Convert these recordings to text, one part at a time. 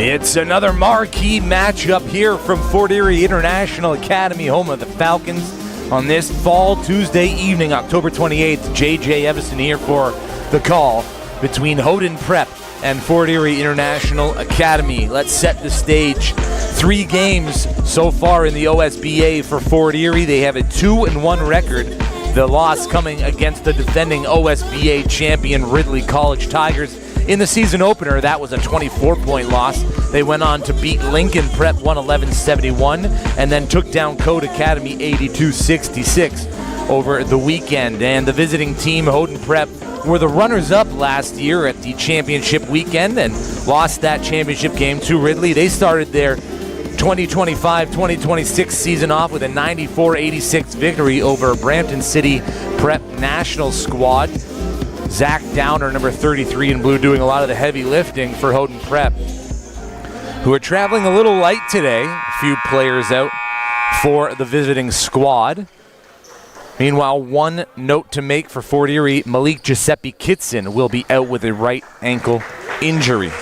It's another marquee matchup here from Fort Erie International Academy, home of the Falcons, on this fall Tuesday evening, October 28th. J.J. Evison here for the call between Hodan Prep and Fort Erie International Academy. Let's set the stage. 3 games so far in the OSBA for Fort Erie. They have a 2-1 record. The loss coming against the defending OSBA champion Ridley College Tigers. In the season opener, that was a 24-point loss. They went on to beat Lincoln Prep 111-71 and then took down C.O.D.E Academy 82-66 over the weekend. And the visiting team, Hodan Prep, were the runners-up last year at the championship weekend and lost that championship game to Ridley. They started their 2025-2026 season off with a 94-86 victory over Brampton City Prep National squad. Zach Downer, number 33 in blue, doing a lot of the heavy lifting for Hodan Prep, who are traveling a little light today. A few players out for the visiting squad. Meanwhile, one note to make for Fort Erie, Malik Giuseppe Kitson will be out with a right ankle injury.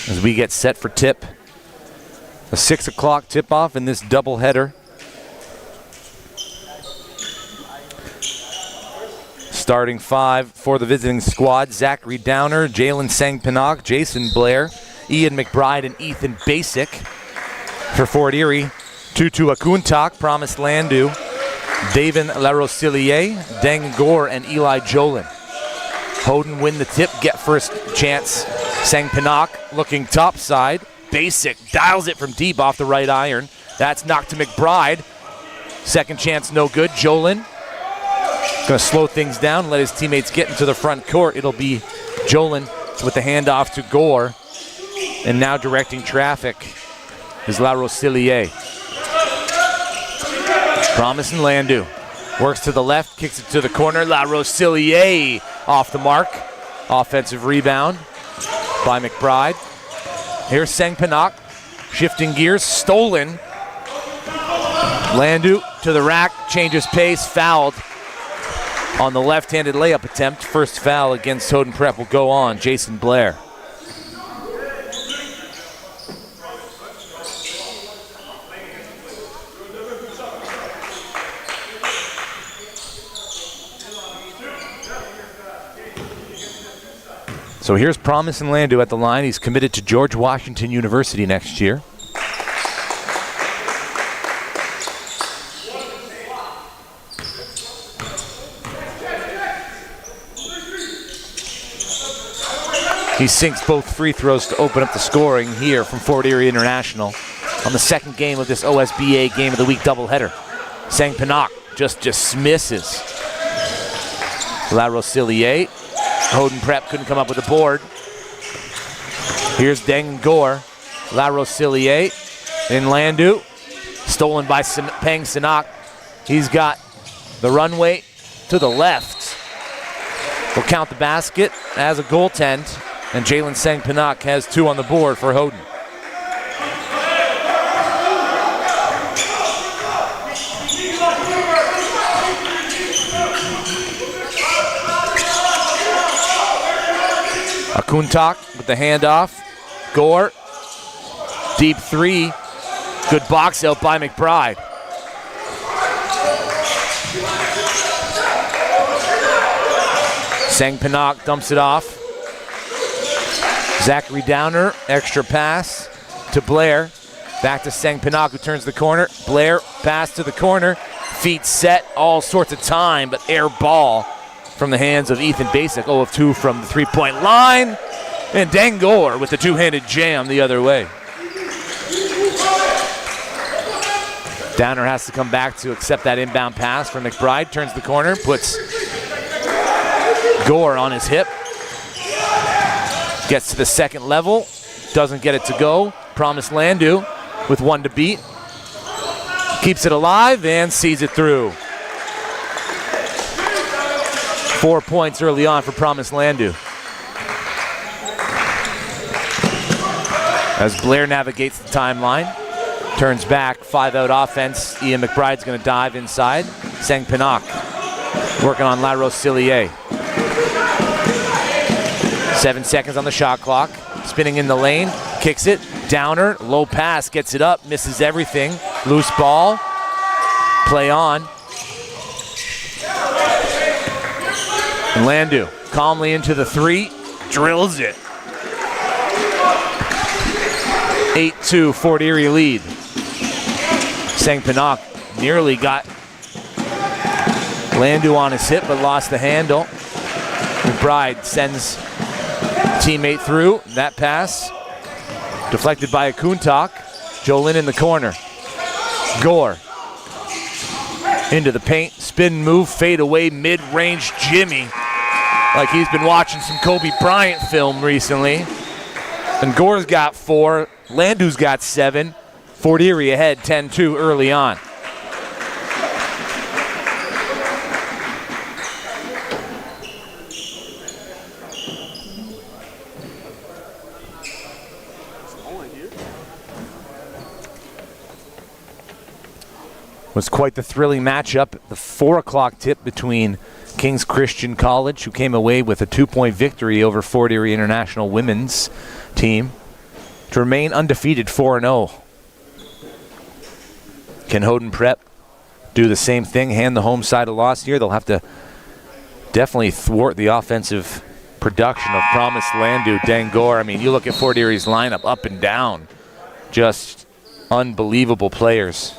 As we get set for tip, a 6 o'clock tip-off in this doubleheader. Starting 5 for the visiting squad: Zachary Downer, Jalen Sangpinnock, Jason Blair, Ian McBride, and Ethan Basic. For Fort Erie, Tutu Akuntak, Promise Landu, Davin Larosilier, Deng Gore, and Eli Jolin. Hodan win the tip, get first chance. Sangpinnock looking topside. Basic dials it from deep off the right iron. That's knocked to McBride. Second chance no good. Jolin going to slow things down, let his teammates get into the front court. It'll be Jolin with the handoff to Gore. And now directing traffic is Larosilier. Promise and Landu. Works to the left, kicks it to the corner. Larosilier off the mark. Offensive rebound by McBride. Here's Sangpinnock, shifting gears, stolen. Landu to the rack, changes pace, fouled on the left-handed layup attempt. First foul against Hodan Prep will go on Jason Blair. So here's Promise and Landu at the line. He's committed to George Washington University next year. He sinks both free throws to open up the scoring here from Fort Erie International on the second game of this OSBA Game of the Week doubleheader. Sangpinnock just dismisses Larosilier. Hodan Prep couldn't come up with a board. Here's Deng Gore. Larosilier in Landu. Stolen by Peng Sinak. He's got the runway to the left. We'll count the basket as a goaltend. And Jalen Sangpinnock has 2 on the board for Hodan. Akuntak with the handoff. Gore. Deep 3. Good box out by McBride. Sang Pinnock dumps it off. Zachary Downer, extra pass to Blair. Back to Sang Pinnock, who turns the corner. Blair, pass to the corner. Feet set, all sorts of time, but air ball from the hands of Ethan Basic. 0 of 2 from the three-point line. And Dangor with the two-handed jam the other way. Downer has to come back to accept that inbound pass from McBride. Turns the corner, puts Gore on his hip. Gets to the second level, doesn't get it to go. Promise Landu with 1 to beat. Keeps it alive and sees it through. 4 points early on for Promise Landu. As Blair navigates the timeline, turns back, 5-out offense. Ian McBride's gonna dive inside. Sang Pinnock working on La Rosillier. 7 seconds on the shot clock. Spinning in the lane, kicks it. Downer, low pass, gets it up, misses everything. Loose ball, play on. And Landu calmly into the three, drills it. 8-2, Fort Erie lead. Sang Pinnock nearly got Landu on his hip, but lost the handle. McBride sends teammate through. That pass deflected by Akuntak. Jolin in the corner. Gore into the paint. Spin move, fade away, mid-range Jimmy. Like he's been watching some Kobe Bryant film recently. And Gore's got 4. Landu's got 7. Fort Erie ahead 10-2 early on. Was quite the thrilling matchup. The 4 o'clock tip between King's Christian College, who came away with a 2-point victory over Fort Erie International women's team, to remain undefeated 4-0. Can Hodan Prep do the same thing, hand the home side a loss here? They'll have to definitely thwart the offensive production of Promise Landu, Dangor. I mean, you look at Fort Erie's lineup up and down. Just unbelievable players.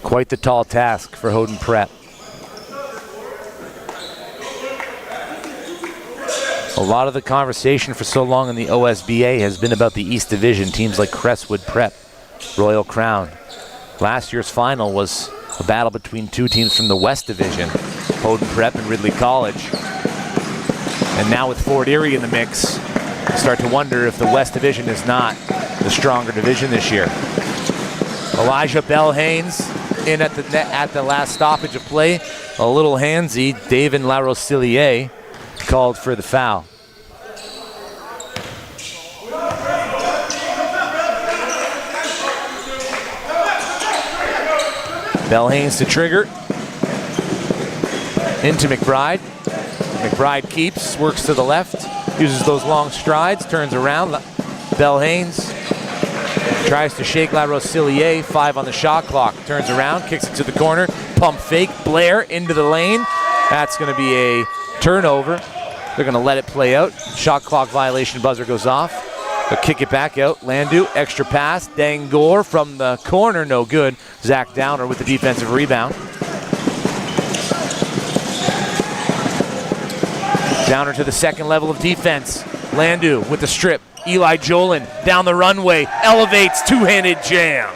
Quite the tall task for Hodan Prep. A lot of the conversation for so long in the OSBA has been about the East Division, teams like Crestwood Prep, Royal Crown. Last year's final was a battle between 2 teams from the West Division, Hodan Prep and Ridley College. And now with Fort Erie in the mix, you start to wonder if the West Division is not the stronger division this year. Elijah Bell-Haynes in at the net at the last stoppage of play. A little handsy. David La Rosillier called for the foul. Bell-Haynes to trigger. Into McBride. McBride keeps, works to the left, uses those long strides, turns around. Bell-Haynes tries to shake La Rosillier, 5 on the shot clock. Turns around, kicks it to the corner, pump fake, Blair into the lane. That's gonna be a turnover. They're gonna let it play out. Shot clock violation, buzzer goes off. They'll kick it back out. Landu, extra pass. Dangor from the corner, no good. Zach Downer with the defensive rebound. Downer to the second level of defense. Landu with the strip. Eli Jolin down the runway, elevates, two-handed jam.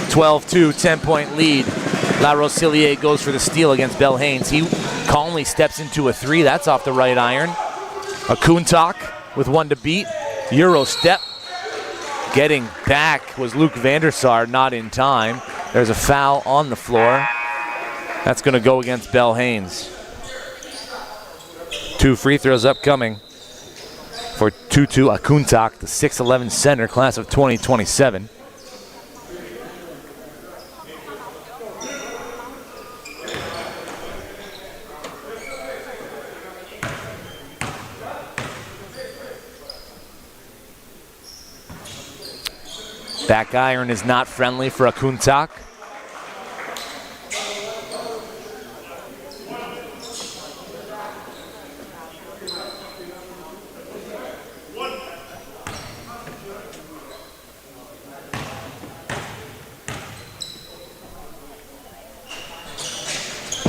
(12-2), 10-point lead. La Rosillier goes for the steal against Bell-Haynes. He calmly steps into a 3. That's off the right iron. Akuntak with 1 to beat. Euro step. Getting back was Luke Vandersar, not in time. There's a foul on the floor. That's going to go against Bell-Haynes. 2 free throws upcoming for Tutu Akuntak, the 6'11" center, class of 2027. Back iron is not friendly for a Kuntak.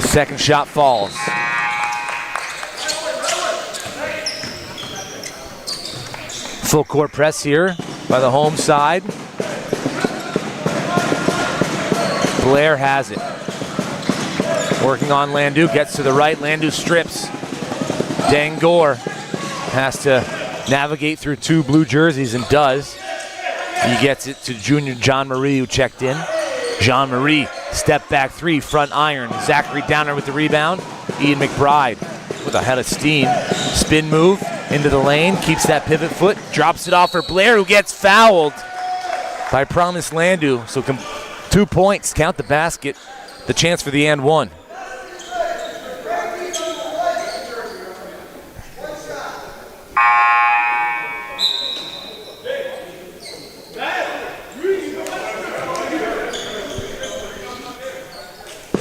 Second shot falls. Full court press here by the home side. Blair has it. Working on Landu, gets to the right. Landu strips. Dangor has to navigate through two blue jerseys and does. He gets it to junior John Marie, who checked in. Jean Marie, step back three, front iron. Zachary down there with the rebound. Ian McBride with a head of steam. Spin move into the lane, keeps that pivot foot, drops it off for Blair, who gets fouled by Promise Landu. So 2 points, count the basket, the chance for the and one.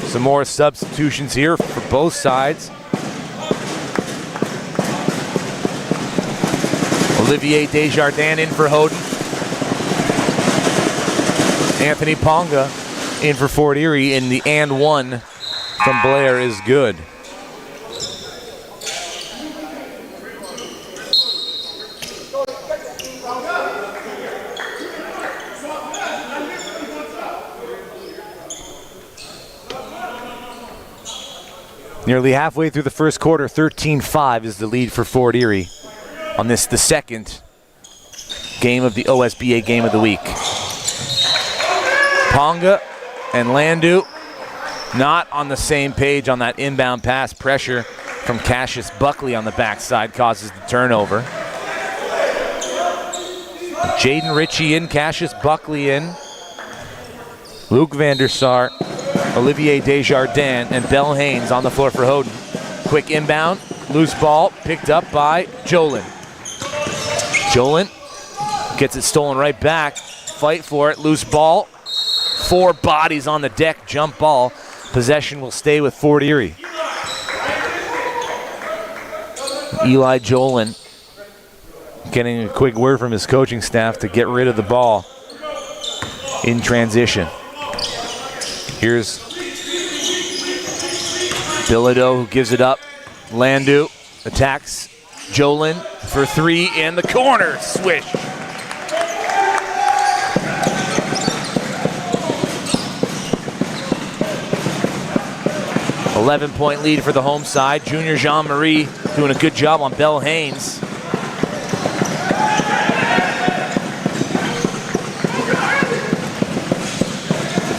Some more substitutions here for both sides. Olivier Desjardins in for Hodan. Anthony Ponga in for Fort Erie, and the and one from Blair is good. Nearly halfway through the first quarter, 13-5 is the lead for Fort Erie on this, the second game of the OSBA Game of the Week. Ponga and Landu not on the same page on that inbound pass. Pressure from Cassius Buckley on the backside causes the turnover. Jaden Ritchie in, Cassius Buckley in. Luke Vandersar, Olivier Desjardins, and Bell Haynes on the floor for Hodan. Quick inbound, loose ball, picked up by Jolin. Jolin gets it stolen right back. Fight for it, loose ball. 4 bodies on the deck, jump ball. Possession will stay with Fort Erie. Eli Jolin getting a quick word from his coaching staff to get rid of the ball in transition. Here's Bilodeau, who gives it up. Landu attacks Jolin for 3 in the corner. Swish. $11-point lead for the home side. Junior Jean-Marie doing a good job on Bell Haynes.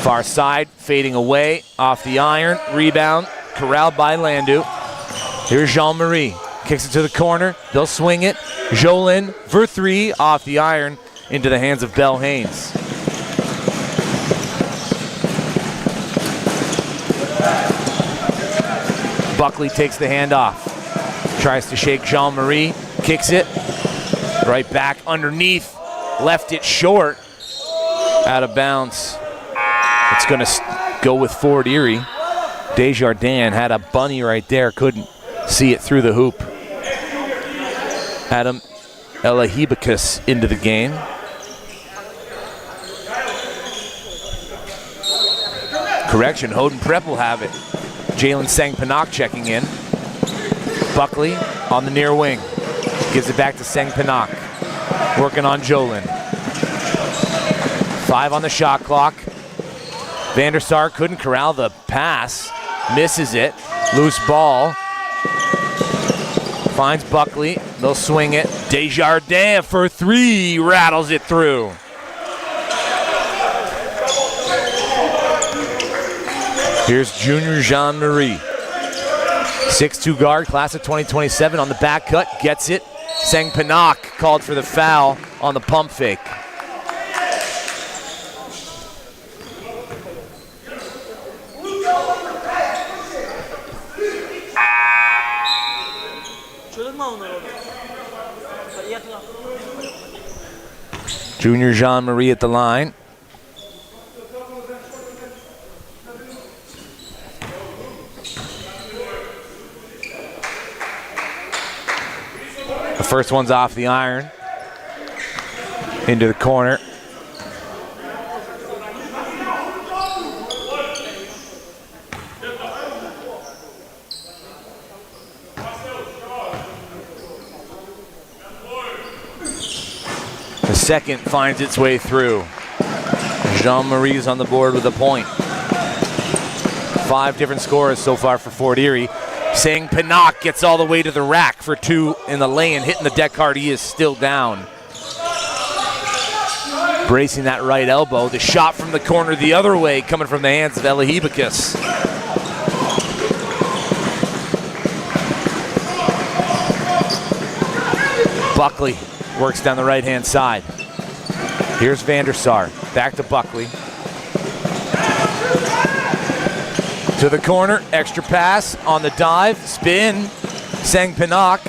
Far side, fading away, off the iron, rebound, corralled by Landu. Here's Jean-Marie, kicks it to the corner, they'll swing it. Jolin for 3, off the iron, into the hands of Bell Haynes. Buckley takes the handoff, tries to shake Jean-Marie, kicks it, right back underneath, left it short, out of bounds. It's going to go with Fort Erie. Desjardins had a bunny right there, couldn't see it through the hoop. Adam Elahibicus into the game. Correction, Hodan Prep will have it. Jalen Sengpanak checking in. Buckley on the near wing. Gives it back to Sengpanak. Working on Jolin. 5 on the shot clock. Vandersar couldn't corral the pass. Misses it. Loose ball. Finds Buckley. They'll swing it. Desjardins for 3. Rattles it through. Here's Junior Jean-Marie. 6'2 guard, class of 2027 on the back cut. Gets it. Sengpanak called for the foul on the pump fake. Junior Jean-Marie at the line. The first one's off the iron. Into the corner. The second finds its way through. Jean-Marie's on the board with a point. 5 different scores so far for Fort Erie. Sang Pinnock gets all the way to the rack for 2 in the lane, hitting the deck hard. He is still down. Bracing that right elbow. The shot from the corner the other way coming from the hands of Elahibakis. Buckley works down the right-hand side. Here's Vandersar. Back to Buckley. To the corner. Extra pass on the dive. Spin. Sang Pinnock.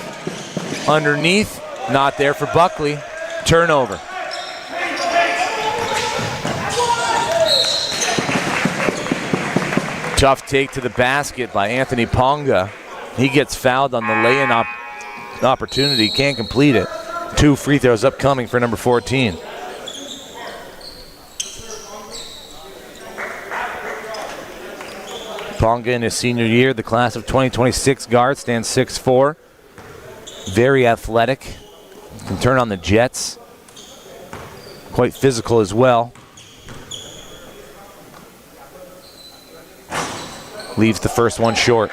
Underneath. Not there for Buckley. Turnover. Tough take to the basket by Anthony Ponga. He gets fouled on the lay-in opportunity. Can't complete it. 2 free throws upcoming for number 14. Ponga in his senior year, the class of 2026 guard, stands 6'4". Very athletic. Can turn on the jets. Quite physical as well. Leaves the first one short.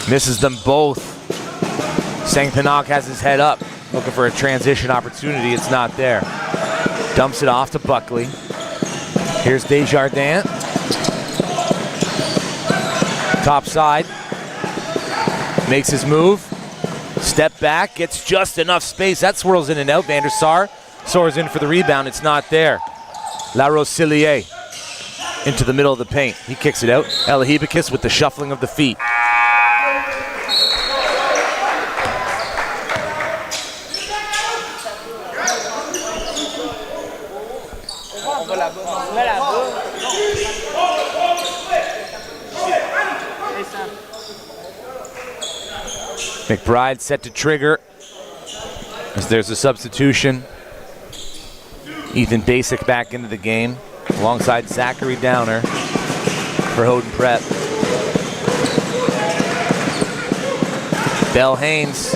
Misses them both. Sang Pinnock has his head up, looking for a transition opportunity. It's not there. Dumps it off to Buckley. Here's Desjardins. Top side. Makes his move. Step back, gets just enough space. That swirls in and out. Vandersar soars in for the rebound. It's not there. La Rosillier into the middle of the paint. He kicks it out. Elahibakis with the shuffling of the feet. McBride set to trigger as there's a substitution. Ethan Basic back into the game alongside Zachary Downer for Hodan Prep. Bell Haynes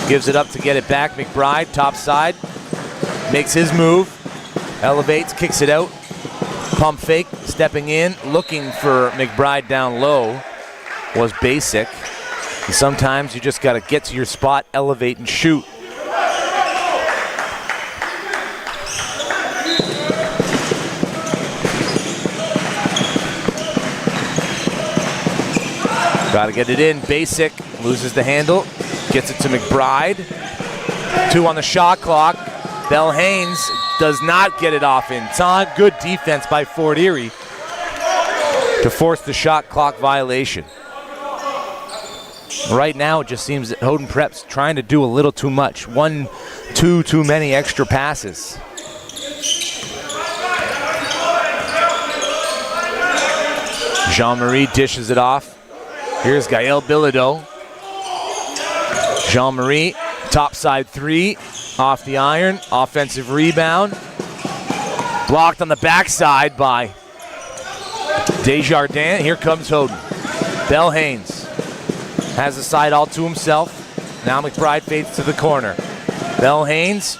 gives it up to get it back. McBride, top side, makes his move, elevates, kicks it out. Pump fake, stepping in, looking for McBride down low. Was Basic. And sometimes you just got to get to your spot, elevate, and shoot. Got to get it in. Basic loses the handle, gets it to McBride. 2 on the shot clock. Bell Haynes does not get it off in time. Good defense by Fort Erie to force the shot clock violation. Right now, it just seems that Hodan Prep's trying to do a little too much. 1, 2 too many extra passes. Jean-Marie dishes it off. Here's Gael Bilodeau. Jean-Marie, topside 3, off the iron. Offensive rebound. Blocked on the backside by Desjardins. Here comes Hodan. Bell Haynes has the side all to himself. Now McBride fades to the corner. Bell Haynes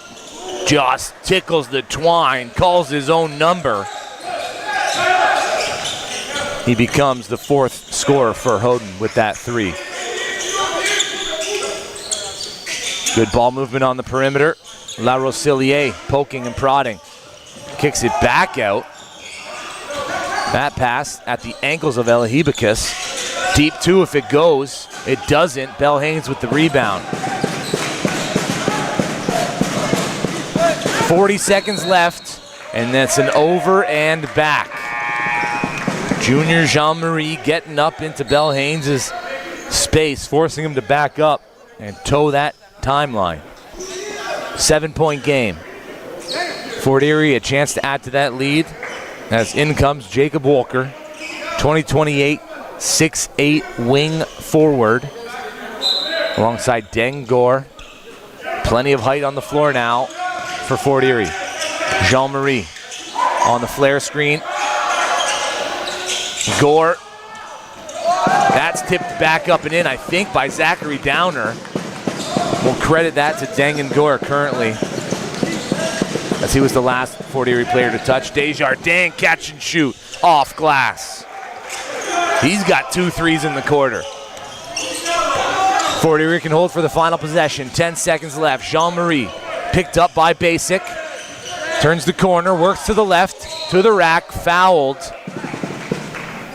just tickles the twine, calls his own number. He becomes the 4th scorer for Hodan with that 3. Good ball movement on the perimeter. La Rosillier poking and prodding. Kicks it back out. That pass at the ankles of Elahibakis. Deep 2 if it goes. It doesn't. Bell Haynes with the rebound. 40 seconds left. and that's an over and back. Junior Jean-Marie getting up into Bell Haynes' space, forcing him to back up and toe that timeline. 7-point game. Fort Erie a chance to add to that lead as in comes Jacob Walker, 2028 6'8" wing forward, alongside Deng Gore. Plenty of height on the floor now for Fort Erie. Jean-Marie on the flare screen. Gore. That's tipped back up and in, I think, by Zachary Downer. We'll credit that to Deng and Gore currently, as he was the last Fort Erie player to touch. Desjardins catch and shoot off glass. He's got 2 threes in the quarter. Fort Erie can hold for the final possession. 10 seconds left. Jean-Marie picked up by Basic. Turns the corner, works to the left, to the rack, fouled.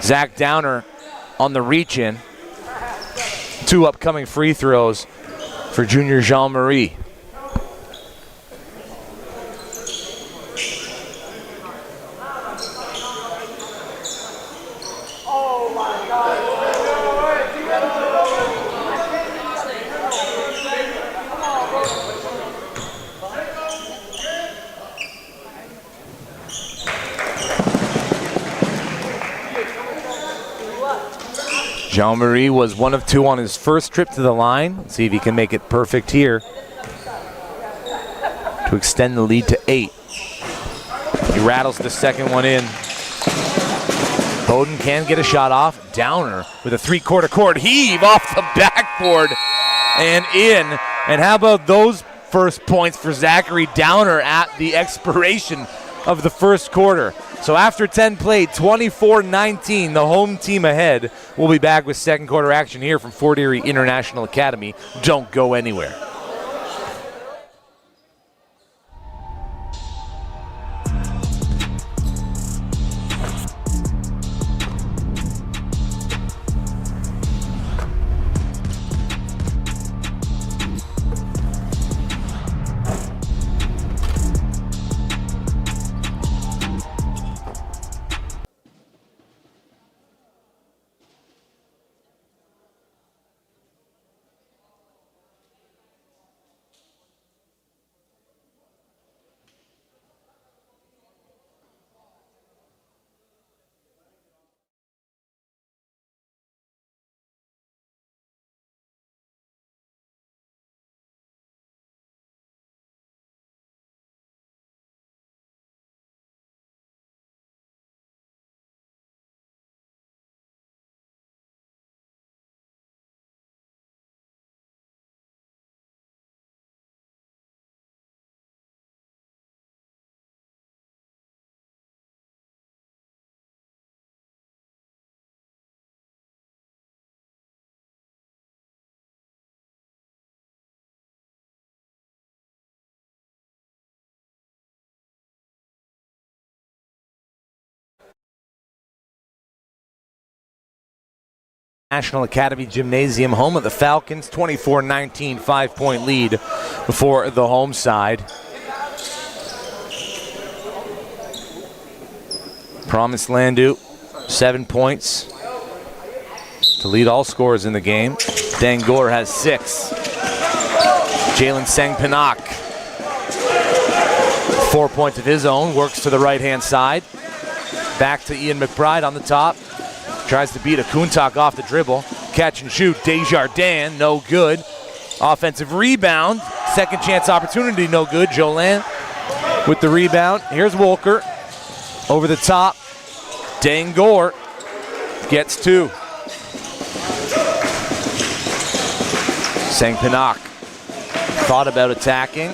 Zach Downer on the reach-in. 2 upcoming free throws for junior Jean-Marie. Jean-Marie was 1 of 2 on his first trip to the line. Let's see if he can make it perfect here to extend the lead to 8. He rattles the second one in. Hodan can get a shot off. Downer with a 3/4 court heave off the backboard and in. And how about those first points for Zachary Downer at the expiration of the first quarter? So after 10 played, 24-19, the home team ahead. We'll be back with second quarter action here from Fort Erie International Academy. Don't go anywhere. National Academy Gymnasium, home of the Falcons. 24-19, 5-point lead for the home side. Promise Landu, 7 points to lead all scorers in the game. Deng Gore has 6. Jalen Seng-Pinnock, 4 points of his own, works to the right-hand side. Back to Ian McBride on the top. Tries to beat Akuntak off the dribble. Catch and shoot, Desjardins, no good. Offensive rebound, second chance opportunity, no good. Jolin with the rebound. Here's Walker over the top. Deng Gore gets 2. Seng-Pinnock thought about attacking.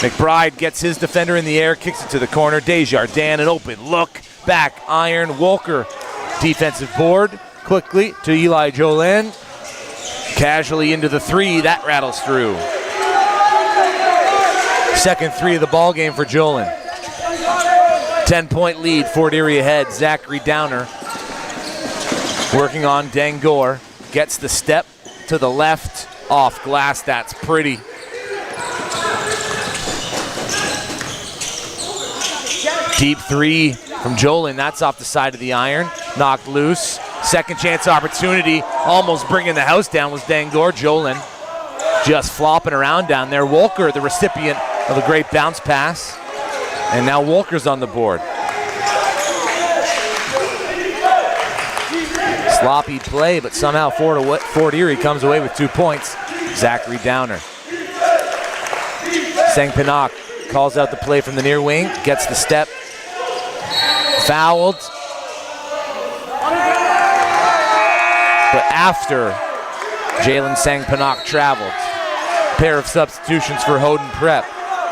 McBride gets his defender in the air, kicks it to the corner. Desjardins, an open look, back iron. Walker, defensive board, quickly to Eli Jolin. Casually into the 3, that rattles through. Second 3 of the ball game for Jolin. 10-point lead, Fort Erie ahead. Zachary Downer working on Deng Gore. Gets the step to the left, off glass, that's pretty. Deep three from Jolin. That's off the side of the iron. Knocked loose. Second chance opportunity. Almost bringing the house down was Dangor. Jolin just flopping around down there. Wolker, the recipient of a great bounce pass. And now Wolker's on the board. Sloppy play, but somehow Fort Erie comes away with 2 points. Zachary Downer. Sangpinak calls out the play from the near wing, gets the step. Fouled. But after Jalen Sangpinak traveled. Pair of substitutions for Hodan Prep.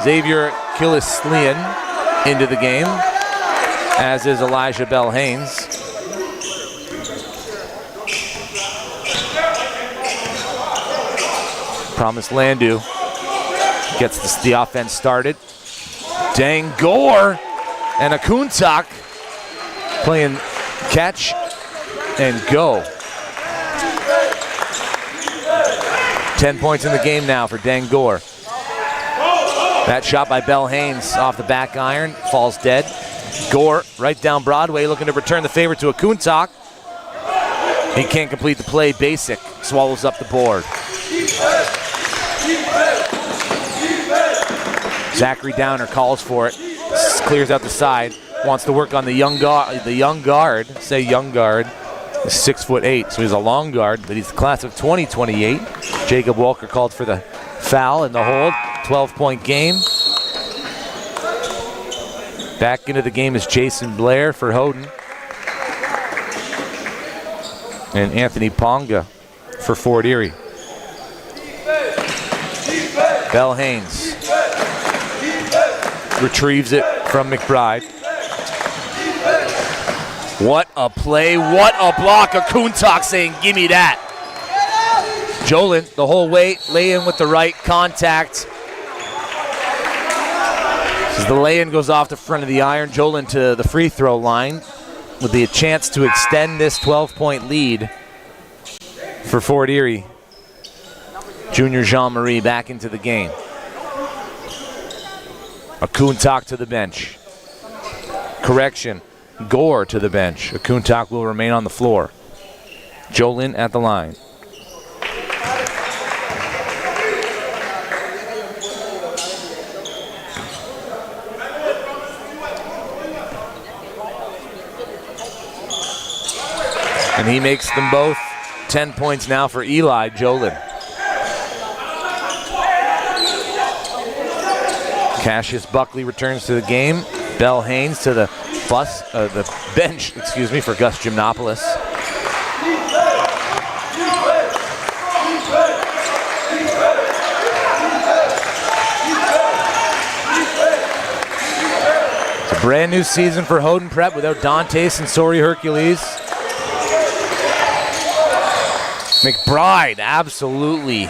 Xavier Killislian into the game, as is Elijah Bell-Haynes. Promise Landu gets the offense started. Dangor and Akuntak playing catch and go. 10 points in the game now for Dangor. That shot by Bell-Haynes off the back iron, falls dead. Gore right down Broadway looking to return the favor to Akuntak. He can't complete the play. Basic swallows up the board. Zachary Downer calls for it, clears out the side, wants to work on the young guard. Say young guard. He's 6'8", so he's a long guard, but he's the class of 2028. Jacob Walker called for the foul and the hold. 12-point game. Back into the game is Jason Blair for Hodan. And Anthony Ponga for Fort Erie. Bell-Haynes retrieves it from McBride. What a play, what a block. Akuntak saying, give me that. Jolin the whole way, lay in with the right contact. As the lay-in goes off the front of the iron, Jolin to the free throw line with the chance to extend this 12-point lead for Fort Erie. Junior Jean-Marie back into the game. Akuntak to the bench. Correction, Gore to the bench. Akuntak will remain on the floor. Jolin at the line. And he makes them both. 10 points now for Eli Jolin. Cassius Buckley returns to the game. Bell-Haynes to the bench, for Gus Gymnopoulos. It's a brand new season for Hodan Prep without Dante Sensori Hercules. McBride absolutely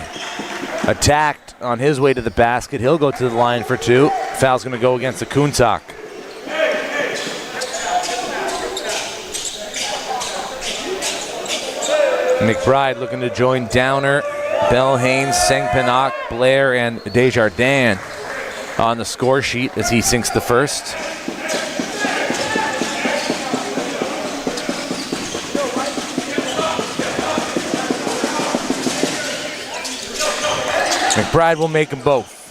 attacked on his way to the basket. He'll go to the line for two. Foul's going to go against Akuntak. McBride looking to join Downer, Bell-Haynes, Sangpinak, Blair, and Desjardins on the score sheet as he sinks the first. McBride will make them both.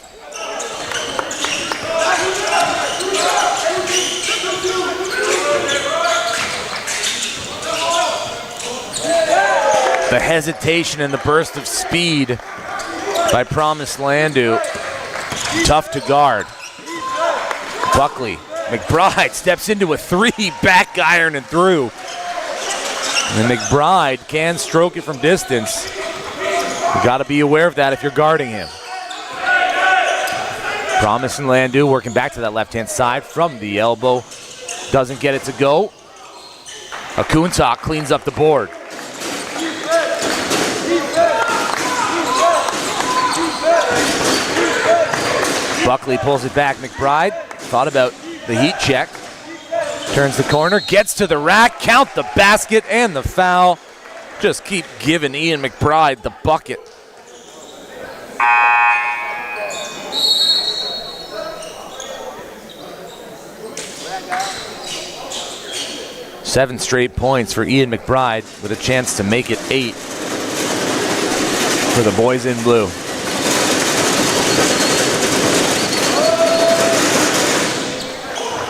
The hesitation and the burst of speed by Promise Landu. Tough to guard. Buckley. McBride steps into a three, back iron and through. And McBride can stroke it from distance. You got to be aware of that if you're guarding him. Promise and Landu working back to that left-hand side from the elbow. Doesn't get it to go. Akuntak cleans up the board. Buckley pulls it back. McBride thought about the heat check. Turns the corner, gets to the rack, count the basket and the foul. Just keep giving Ian McBride the bucket. 7 straight points for Ian McBride with a chance to make it 8 for the boys in blue.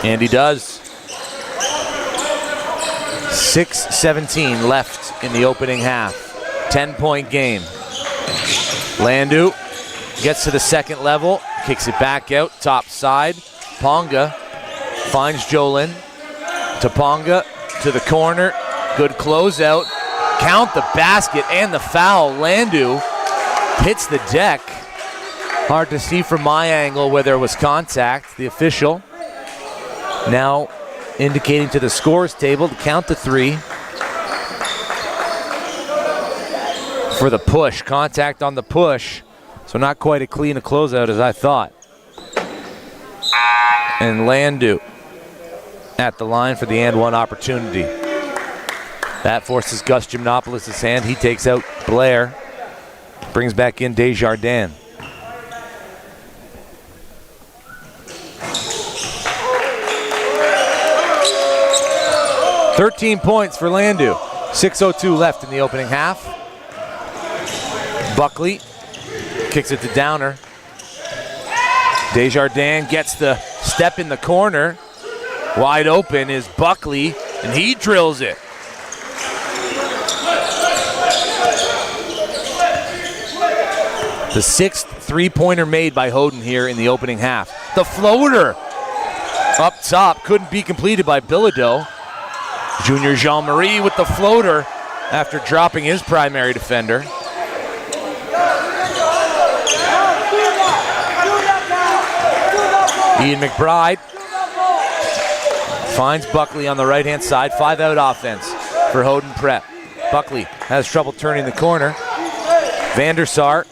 And he does. 6:17 left in the opening half. 10-point game. Landu gets to the second level, kicks it back out, top side. Ponga finds Jolin. To Ponga, to the corner. Good closeout. Count the basket and the foul. Landu hits the deck. Hard to see from my angle where there was contact. The official now indicating to the scores table to count to 3 for the push. Contact on the push. So not quite as clean a closeout as I thought. And Landu at the line for the and one opportunity. That forces Gus Gymnopoulos' hand. He takes out Blair. Brings back in Desjardins. "13 points for Landu. 6:02 left in the opening half. Buckley kicks it to Downer. Desjardins gets the step in the corner. Wide open is Buckley, and he drills it. The 6th three-pointer made by Hodan here in the opening half. The floater up top couldn't be completed by Bilodeau. Junior Jean-Marie with the floater after dropping his primary defender. Ian McBride finds Buckley on the right-hand side. 5-out offense for Hodan Prep. Buckley has trouble turning the corner. Vandersar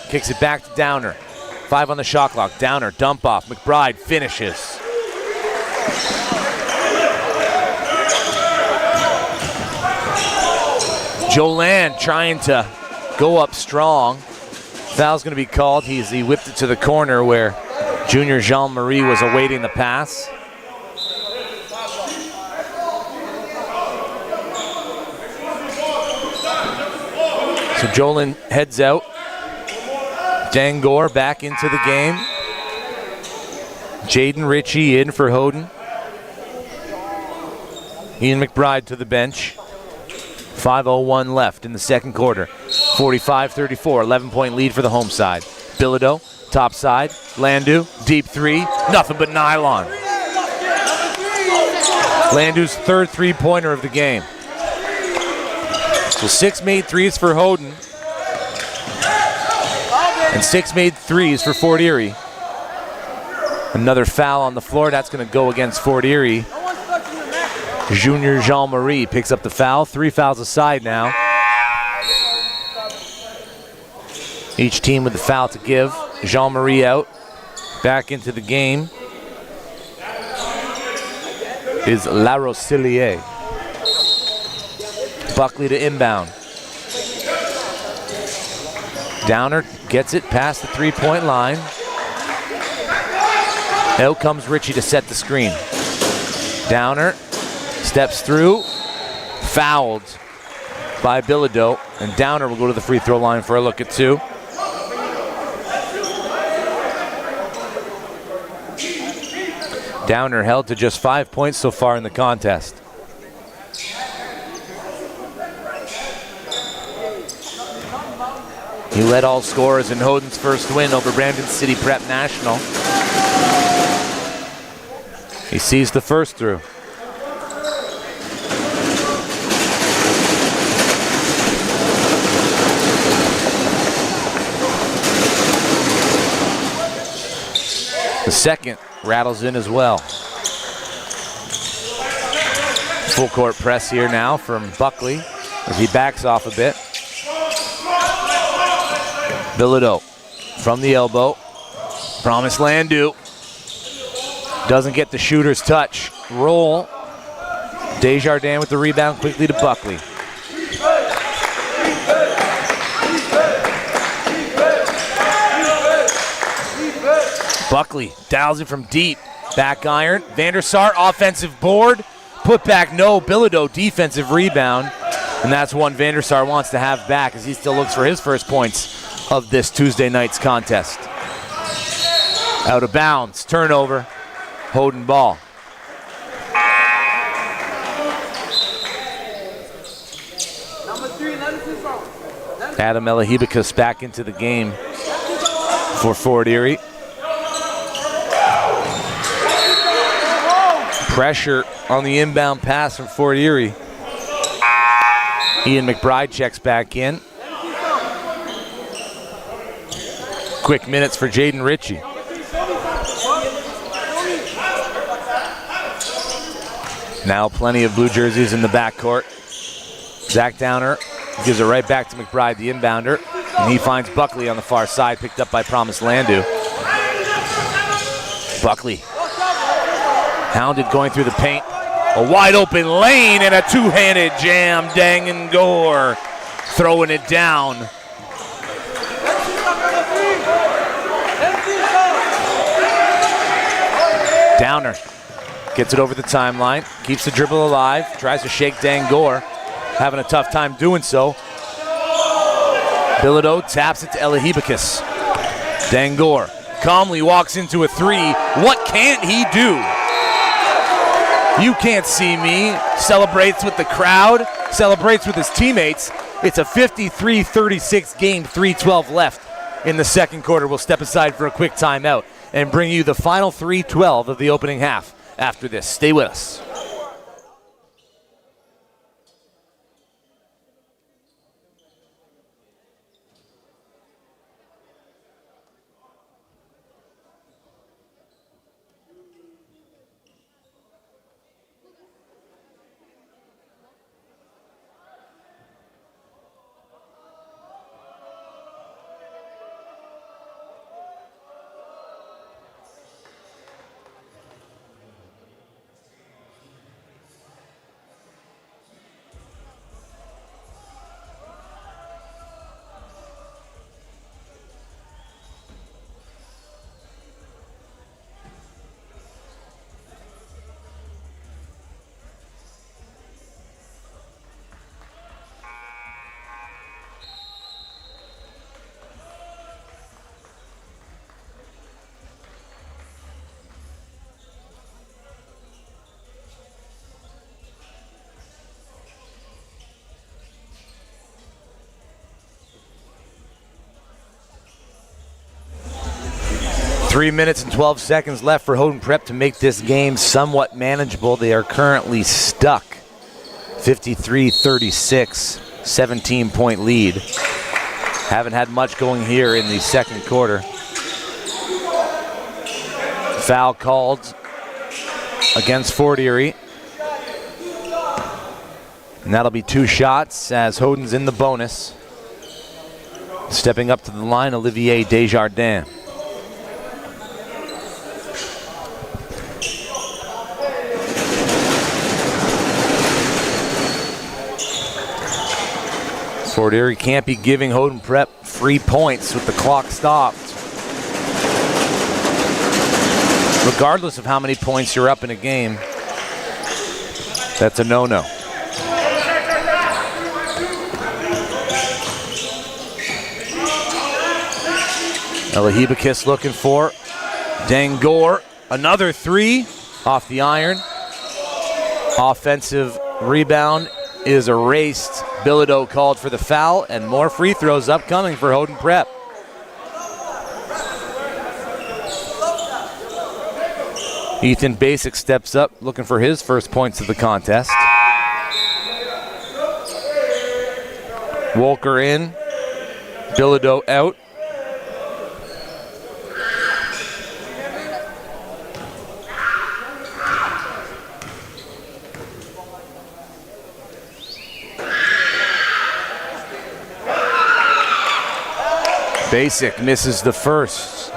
kicks it back to Downer. 5 on the shot clock. Downer, dump off. McBride finishes. Jolin trying to go up strong. Foul's going to be called. He whipped it to the corner where Junior Jean-Marie was awaiting the pass. So Jolin heads out. Dangor back into the game. Jaden Ritchie in for Hodan. Ian McBride to the bench. 5:01 left in the second quarter. 45-34, 11-point lead for the home side. Bilodeau, top side. Landu, deep three, nothing but nylon. Landu's 3rd three-pointer of the game. So 6 made threes for Hodan. And 6 made threes for Fort Erie. Another foul on the floor. That's going to go against Fort Erie. Junior Jean-Marie picks up the foul. 3 fouls aside now. Each team with the foul to give. Jean-Marie out. Back into the game is La Rosillier. Buckley to inbound. Downer gets it past the three-point line. Out comes Ritchie to set the screen. Downer steps through, fouled by Bilodeau, and Downer will go to the free throw line for a look at 2. Downer held to just 5 points so far in the contest. He led all scorers in Hodan's first win over Brampton City Prep National. He sees the first through. The second rattles in as well. Full court press here now from Buckley as he backs off a bit. Bilodeau from the elbow. Promised Landu. Doesn't get the shooter's touch. Roll. Desjardins with the rebound quickly to Buckley. Buckley dials it from deep. Back iron. Vandersar offensive board. put back, no. Bilodeau defensive rebound. And that's one Vandersar wants to have back as he still looks for his first points of this Tuesday night's contest. Out of bounds, turnover, Hodan ball. Adam Elahibicus back into the game for Fort Erie. Pressure on the inbound pass from Fort Erie. Ian McBride checks back in. Quick minutes for Jaden Ritchie. Now plenty of blue jerseys in the backcourt. Zach Downer gives it right back to McBride, the inbounder. And he finds Buckley on the far side, picked up by Promise Landu. Buckley, hounded going through the paint. A wide open lane and a two-handed jam. Dangor throwing it down. Downer gets it over the timeline, keeps the dribble alive, tries to shake Dangor, having a tough time doing so. Bilodeau taps it to Elahibicus. Dangor calmly walks into a three. What can't he do? You can't see me. Celebrates with the crowd, celebrates with his teammates. It's a 53-36 game, 3:12 left in the second quarter. We'll step aside for a quick timeout and bring you the final 3:12 of the opening half after this. Stay with us. Three minutes and 12 seconds left for Hodan Prep to make this game somewhat manageable. They are currently stuck. 53-36, 17-point lead. Haven't had much going here in the second quarter. Foul called against Fort Erie. And that'll be two shots as Hodan's in the bonus. Stepping up to the line, Olivier Desjardins. Fort Erie can't be giving Hodan Prep free points with the clock stopped. Regardless of how many points you're up in a game, that's a no-no. Elahibicus looking for Dangor. Another three off the iron. Offensive rebound is erased. Bilodeau called for the foul, and more free throws upcoming for Hodan Prep. Ethan Basic steps up, looking for his first points of the contest. Wolker in, Bilodeau out. Basic misses the first.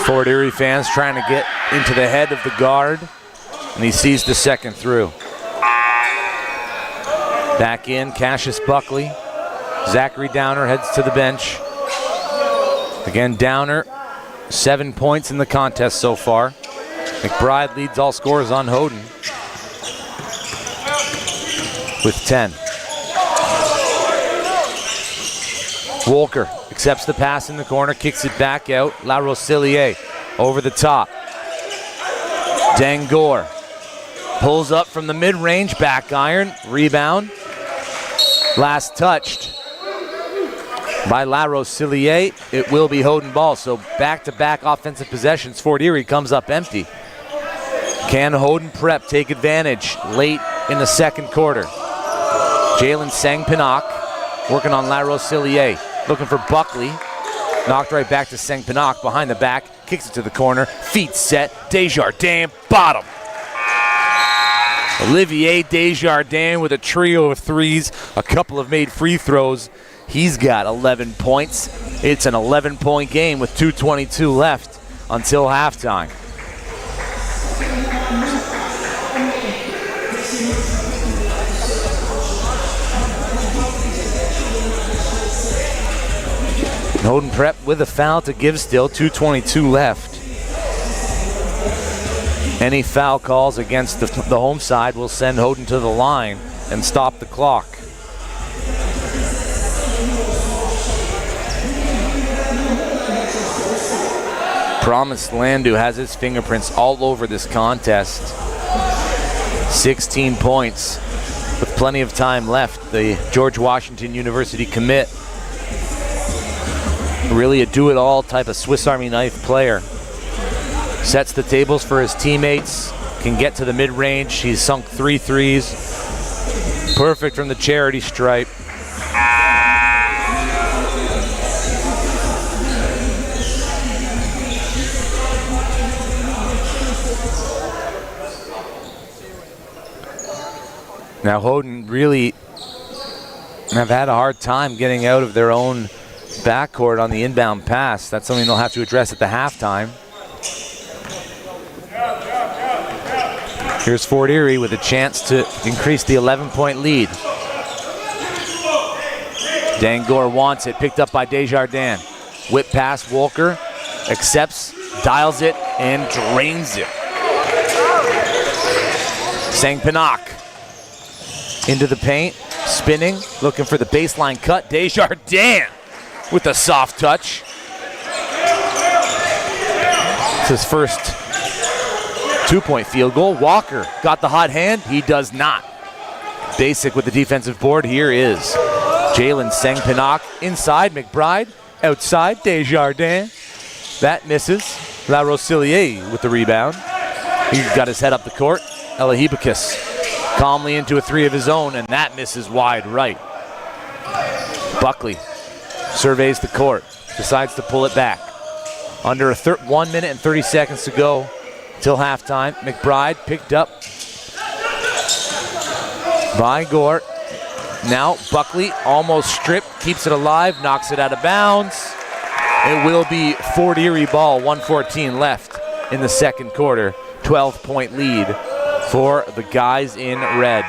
Fort Erie fans trying to get into the head of the guard, and he sees the second through. Back in, Cassius Buckley. Zachary Downer heads to the bench. Again, Downer, 7 points in the contest so far. McBride leads all scorers on Hodan with 10. Walker accepts the pass in the corner, kicks it back out. La Rosillier over the top. Dangor pulls up from the mid-range, back iron, rebound. Last touched by La Rosillier. It will be Hodan ball, so back-to-back offensive possessions. Fort Erie comes up empty. Can Hodan Prep take advantage late in the second quarter? Jalen Sang-Pinnock working on La Rosillier. Looking for Buckley. Knocked right back to Sang-Pinnock behind the back. Kicks it to the corner. Feet set. Desjardins, bottom. Olivier Desjardins with a trio of threes. A couple of made free throws. He's got 11 points. It's an 11-point game with 2:22 left until halftime. Hodan Prep with a foul to give still, 2:22 left. Any foul calls against the home side will send Hodan to the line and stop the clock. Promised Landu has his fingerprints all over this contest. 16 points with plenty of time left. The George Washington University commit. Really a do-it-all type of Swiss Army knife player. Sets the tables for his teammates, can get to the mid-range. He's sunk 3 threes. Perfect from the charity stripe. Now Hodan really have had a hard time getting out of their own backcourt on the inbound pass. That's something they'll have to address at the halftime. Here's Fort Erie with a chance to increase the 11-point lead. Dangor wants it, picked up by Desjardins. Whip pass, Walker accepts, dials it, and drains it. Sang-Pinnock into the paint, spinning, looking for the baseline cut. Desjardins with a soft touch. It's his first 2-point field goal. Walker got the hot hand. He does not. Basic with the defensive board. Here is Jalen Sang-Pinnock inside. McBride outside. Desjardins. That misses. La Rosillier with the rebound. He's got his head up the court. Elahibakis calmly into a 3 of his own, and that misses wide right. Buckley surveys the court, decides to pull it back. Under 1 minute and 30 seconds to go till halftime. McBride picked up by Gort. Now Buckley almost stripped, keeps it alive, knocks it out of bounds. It will be Fort Erie ball, 1:14 left in the second quarter. 12-point lead for the guys in red.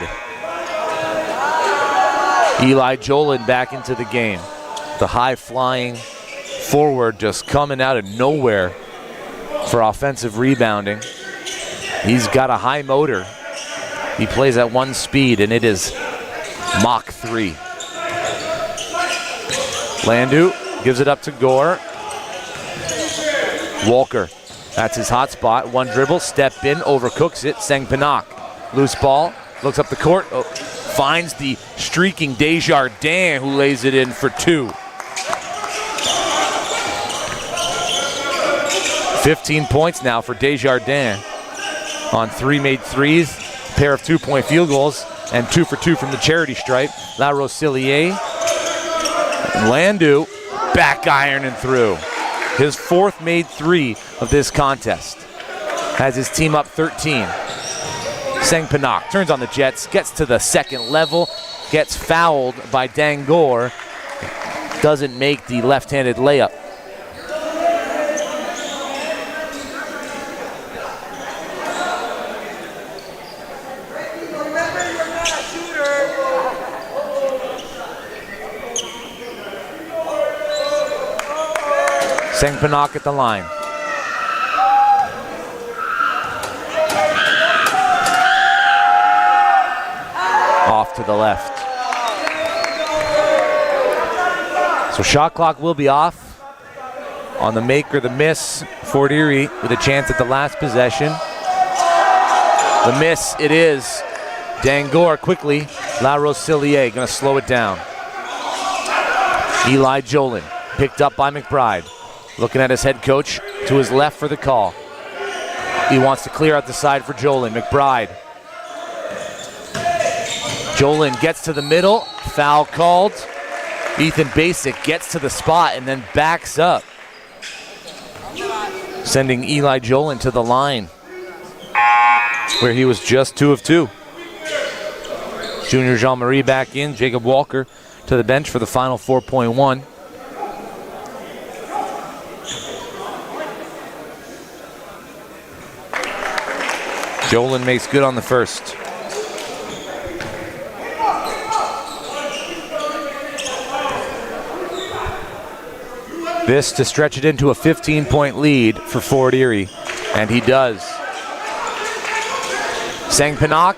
Eli Jolin back into the game. The high-flying forward just coming out of nowhere for offensive rebounding. He's got a high motor. He plays at 1 speed, and it is Mach 3. Landu gives it up to Gore. Walker, that's his hot spot. 1 dribble, step in, overcooks it. Sang-Pinnock, loose ball, looks up the court, finds the streaking Desjardins, who lays it in for 2. 15 points now for Desjardins on 3 made threes, pair of 2-point field goals, and 2 for 2 from the charity stripe. La Rosillier, Landu, back iron and through. His 4th made 3 of this contest. Has his team up 13. Sang-Pinnock turns on the Jets, gets to the second level, gets fouled by Dangor, doesn't make the left-handed layup. Sengpanok at the line. Off to the left. So shot clock will be off on the make or the miss. Fort Erie with a chance at the last possession. The miss it is. Dangor quickly. La Rosillier gonna slow it down. Eli Jolin picked up by McBride. Looking at his head coach to his left for the call. He wants to clear out the side for Jolin. McBride. Jolin gets to the middle. Foul called. Ethan Basic gets to the spot and then backs up, sending Eli Jolin to the line, where he was just 2 of 2. Junior Jean-Marie back in. Jacob Walker to the bench for the final 4.1. Jolin makes good on the first. This to stretch it into a 15-point lead for Fort Erie, and he does. Sengpanok,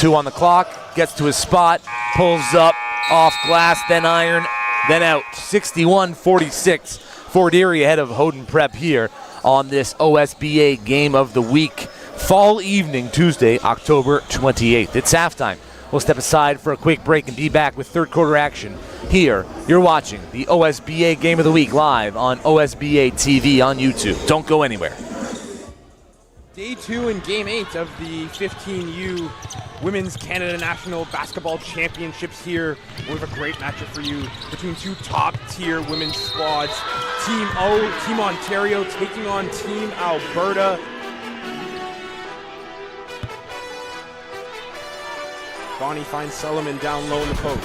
2 on the clock, gets to his spot, pulls up, off glass, then iron, then out. 61-46. Fort Erie ahead of Hodan Prep here on this OSBA Game of the Week. Fall evening, Tuesday, October 28th. It's halftime. We'll step aside for a quick break and be back with third quarter action. Here, you're watching the OSBA Game of the Week live on OSBA TV on YouTube. Don't go anywhere. Day 2 and Game 8 of the 15U Women's Canada National Basketball Championships here. We have a great matchup for you between 2 top-tier women's squads. Team O, Team Ontario taking on Team Alberta. Bonnie finds Solomon down low in the post.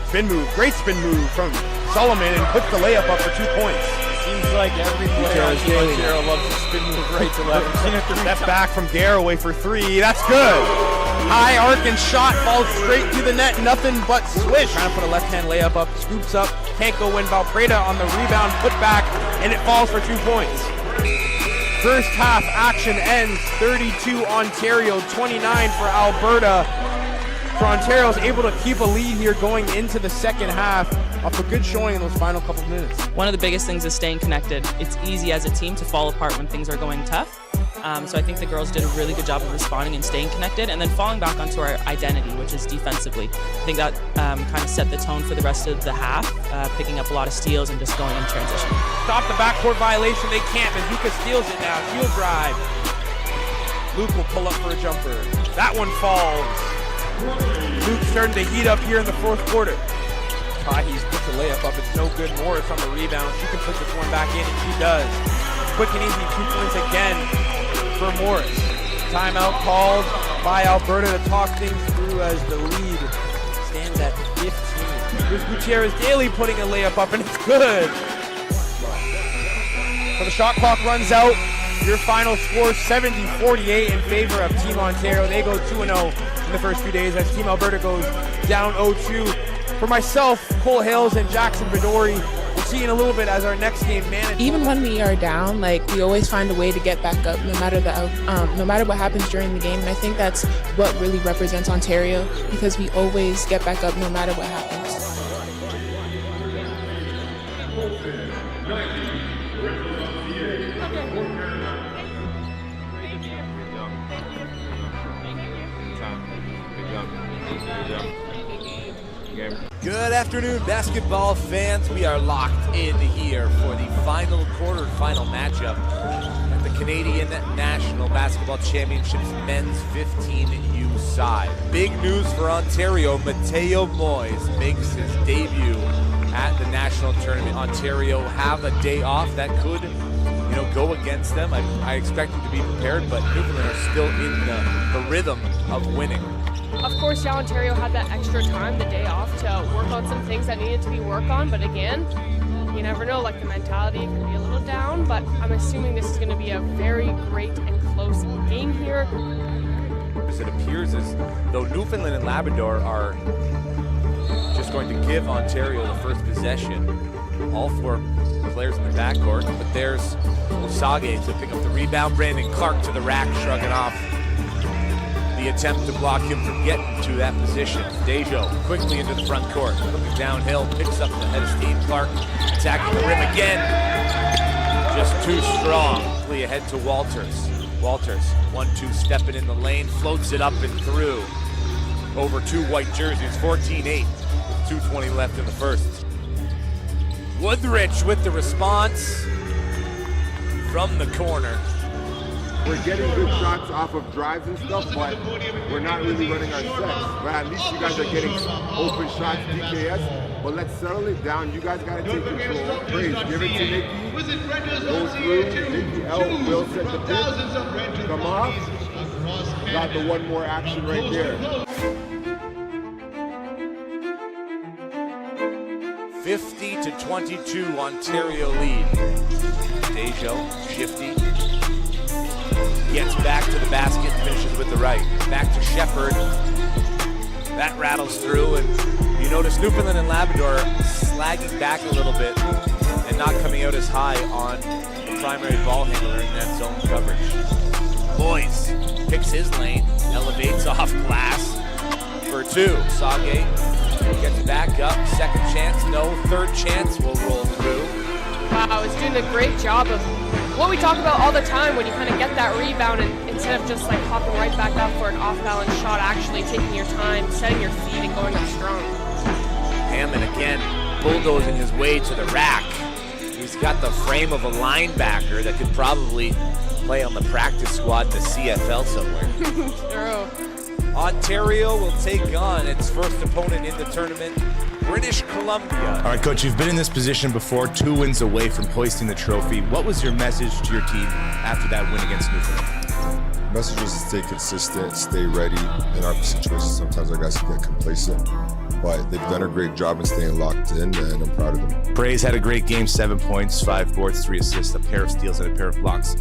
Spin move, great spin move from Solomon, and puts the layup up for 2 points. Seems like every player on Team Ontario loves to spin move right to left. Step back from Garraway for 3, that's good. High arc and shot, falls straight to the net, nothing but swish. Trying to put a left-hand layup up, scoops up, can't go in. Valpreda on the rebound, put back, and it falls for 2 points. First half action ends 32 Ontario, 29 for Alberta. For Ontario's able to keep a lead here going into the second half off a good showing in those final couple minutes. One of the biggest things is staying connected. It's easy as a team to fall apart when things are going tough. So I think the girls did a really good job of responding and staying connected and then falling back onto our identity, which is defensively. I think that kind of set the tone for the rest of the half, picking up a lot of steals and just going in transition. Stop the backcourt violation, they can't. Mizuka steals it now, heel drive. Luke will pull up for a jumper. That one falls. Luke's starting to heat up here in the fourth quarter. He's put the layup up, it's no good. Morris on the rebound, she can put this one back in, and she does. Quick and easy, 2 points again for Morris. Timeout called by Alberta to talk things through as the lead stands at 15. Here's Gutierrez Daly putting a layup up, and it's good. So the shot clock runs out. Your final score, 70-48 in favor of Team Ontario. They go 2-0 in the first few days as Team Alberta goes down 0-2. For myself, Cole Hales, and Jackson Vidori, we'll see in a little bit as our next game manager. Even when we are down, we always find a way to get back up, no matter what happens during the game. And I think that's what really represents Ontario, because we always get back up no matter what happens. Good afternoon, basketball fans. We are locked in here for the final quarterfinal matchup at the Canadian National Basketball Championships men's 15U side. Big news for Ontario. Mateo Moyes makes his debut at the national tournament. Ontario have a day off that could, go against them. I expect them to be prepared, but Newfoundland are still in the rhythm of winning. Of course, Ontario had that extra time, the day off, to work on some things that needed to be worked on. But again, you never know, the mentality can be a little down, but I'm assuming this is going to be a very great and close game here. It appears as though Newfoundland and Labrador are just going to give Ontario the first possession. all four players in the backcourt, but there's Osage to pick up the rebound. Brandon Clark to the rack, shrugging off the attempt to block him from getting to that position. Dejo quickly into the front court, looking downhill, picks up the head of steam. Clark attacking the rim again. Just too strong. Play ahead to Walters. Walters, 1-2 stepping in the lane, floats it up and through. Over two white jerseys, 14-8 with 2:20 left in the first. Woodrich with the response from the corner. We're getting good shots off of drives and stuff, but we're not really running our sets. But at least you guys are getting open shots, DKS. But let's settle it down. You guys got to take control. Praise, give it to Nikki. Go through. Nikki L will set the pitch. Come off. Got the one more action right there. 50-22, Ontario lead. Dejo, shifty. Gets back to the basket, finishes with the right. Back to Shepard. That rattles through, and you notice Newfoundland and Labrador slagging back a little bit and not coming out as high on the primary ball handler in that zone coverage. Boys picks his lane, elevates off glass for two. Sage gets back up, second chance, no, third chance will roll through. Wow, he's doing a great job of what we talk about all the time when you kind of get that rebound and instead of just like hopping right back up for an off-balance shot, actually taking your time, setting your feet and going up strong. Hammond again bulldozing his way to the rack. He's got the frame of a linebacker that could probably play on the practice squad in the CFL somewhere. True. Ontario will take on its first opponent in the tournament, British Columbia. All right, Coach, you've been in this position before, 2 wins away from hoisting the trophy. What was your message to your team after that win against Newfoundland? The message was to stay consistent, stay ready. In our situation, sometimes our guys can get complacent, but they've done a great job in staying locked in, and I'm proud of them. Braze had a great game, 7 points, 5 boards, 3 assists, a pair of steals, and a pair of blocks.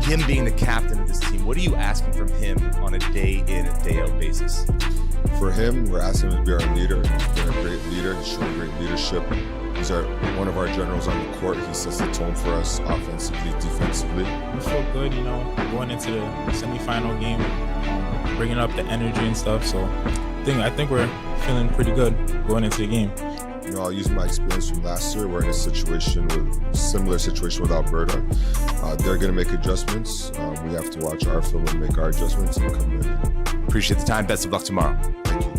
Him being the captain of this team, what are you asking from him on a day in and day out basis? For him, we're asking him to be our leader. He's been a great leader. He's shown great leadership. He's one of our generals on the court. He sets the tone for us offensively, defensively. We feel good, going into the semifinal game, bringing up the energy and stuff. So I think we're feeling pretty good going into the game. I'll use my experience from last year. We're in a similar situation with Alberta. They're going to make adjustments. We have to watch our film and make our adjustments and come in. Appreciate the time. Best of luck tomorrow. Thank you.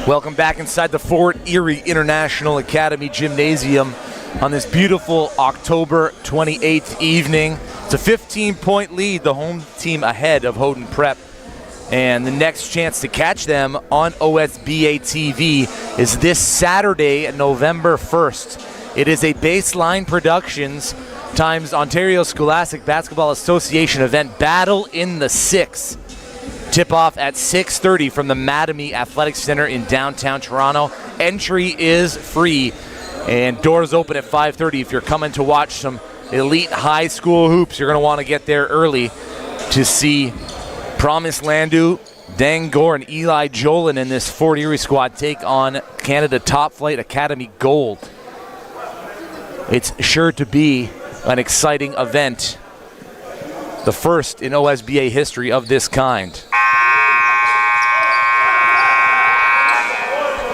Welcome back inside the Fort Erie International Academy Gymnasium on this beautiful October 28th evening. It's a 15-point lead, the home team ahead of Hodan Prep. And the next chance to catch them on OSBA TV is this Saturday, November 1st. It is a Baseline Productions times Ontario Scholastic Basketball Association event, Battle in the Six. Tip-off at 6:30 from the Mattamy Athletics Center in downtown Toronto. Entry is free, and doors open at 5:30. If you're coming to watch some elite high school hoops, you're going to want to get there early to see Promise Landu, Dan Gore, and Eli Jolin in this Fort Erie squad take on Canada Top Flight Academy Gold. It's sure to be an exciting event, the first in OSBA history of this kind.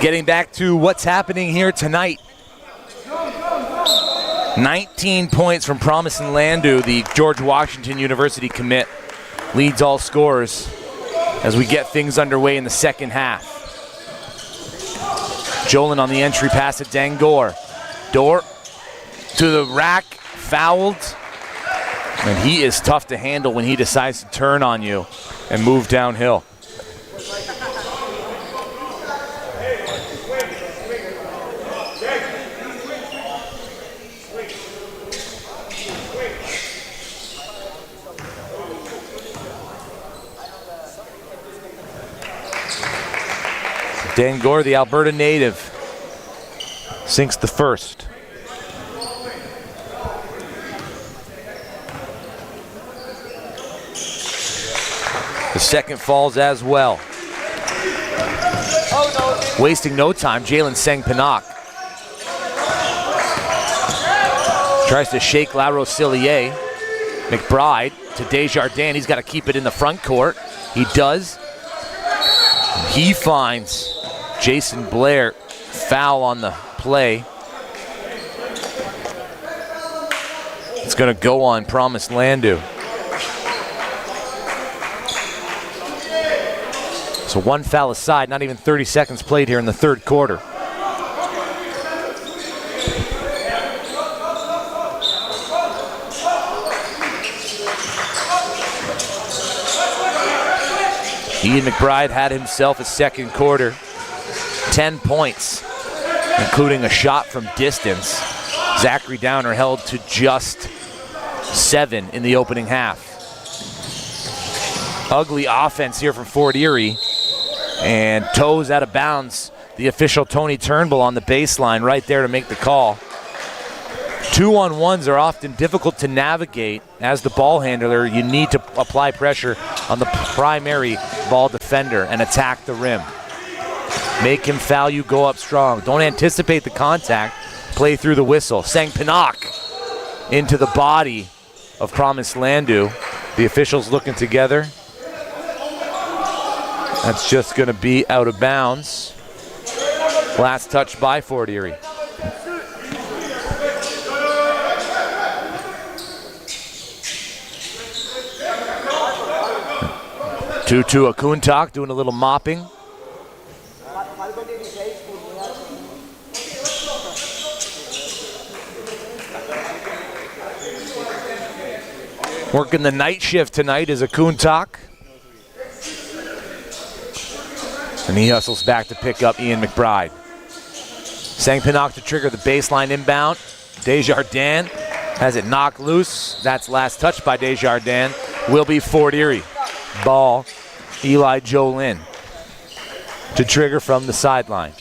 Getting back to what's happening here tonight. 19 points from Promise Landu, the George Washington University commit, leads all scorers as we get things underway in the second half. Jolin on the entry pass at Dangor. Door to the rack, fouled. And he is tough to handle when he decides to turn on you and move downhill. Dan Gore, the Alberta native, sinks the first. The second falls as well. Wasting no time, Jalen Sang-Pinnock tries to shake La Rosillier. McBride to Desjardins. He's got to keep it in the front court. He does. He finds Jason Blair. Foul on the play. It's going to go on Promise Landu. So one foul aside, not even 30 seconds played here in the third quarter. Ian McBride had himself a second quarter. 10 points, including a shot from distance. Zachary Downer held to just 7 in the opening half. Ugly offense here from Fort Erie. And toes out of bounds. The official Tony Turnbull on the baseline right there to make the call. 2-on-1s are often difficult to navigate. As the ball handler, you need to apply pressure on the primary ball defender and attack the rim. Make him foul you, go up strong. Don't anticipate the contact, play through the whistle. Sang-Pinnock into the body of Promise Landu. The officials looking together. That's just going to be out of bounds. Last touch by Fort Erie. Tutu Akuntak doing a little mopping. Working the night shift tonight is Akuntak. And he hustles back to pick up Ian McBride. Sang-Pinnock to trigger the baseline inbound. Desjardins has it knocked loose. That's last touch by Desjardins. Will be Fort Erie. Ball, Eli Jolin to trigger from the sideline.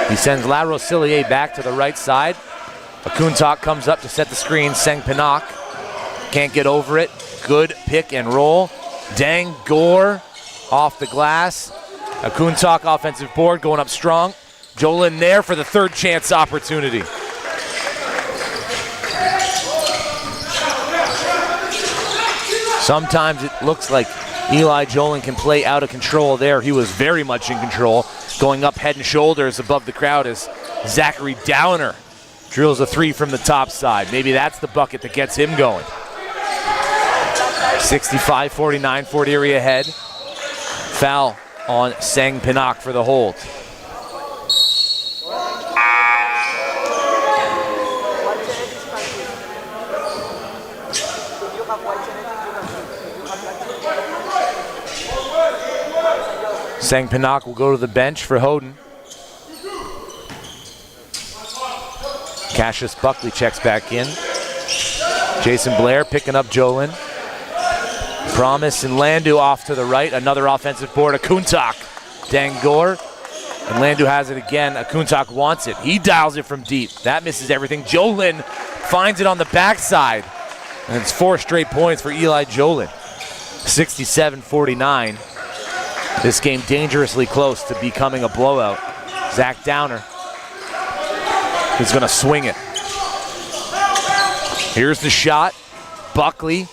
He sends La Rosillier back to the right side. Akuntak comes up to set the screen. Sang-Pinnock can't get over it. Good pick and roll. Dang Gore off the glass. Akuntak offensive board going up strong. Jolin there for the third chance opportunity. Sometimes it looks like Eli Jolin can play out of control there. He was very much in control, going up head and shoulders above the crowd as Zachary Downer Drills a three from the top side. Maybe that's the bucket that gets him going. 65-49, Fort Erie ahead. Foul on Sang Pinnock for the hold. Sang Pinnock will go to the bench for Hodan. Cassius Buckley checks back in. Jason Blair picking up Jolin. Promise and Landu off to the right. Another offensive board. Akuntak. Dangor. And Landu has it again. Akuntak wants it. He dials it from deep. That misses everything. Jolin finds it on the backside. And it's 4 straight points for Eli Jolin. 67-49. This game dangerously close to becoming a blowout. Zach Downer is going to swing it. Here's the shot. Buckley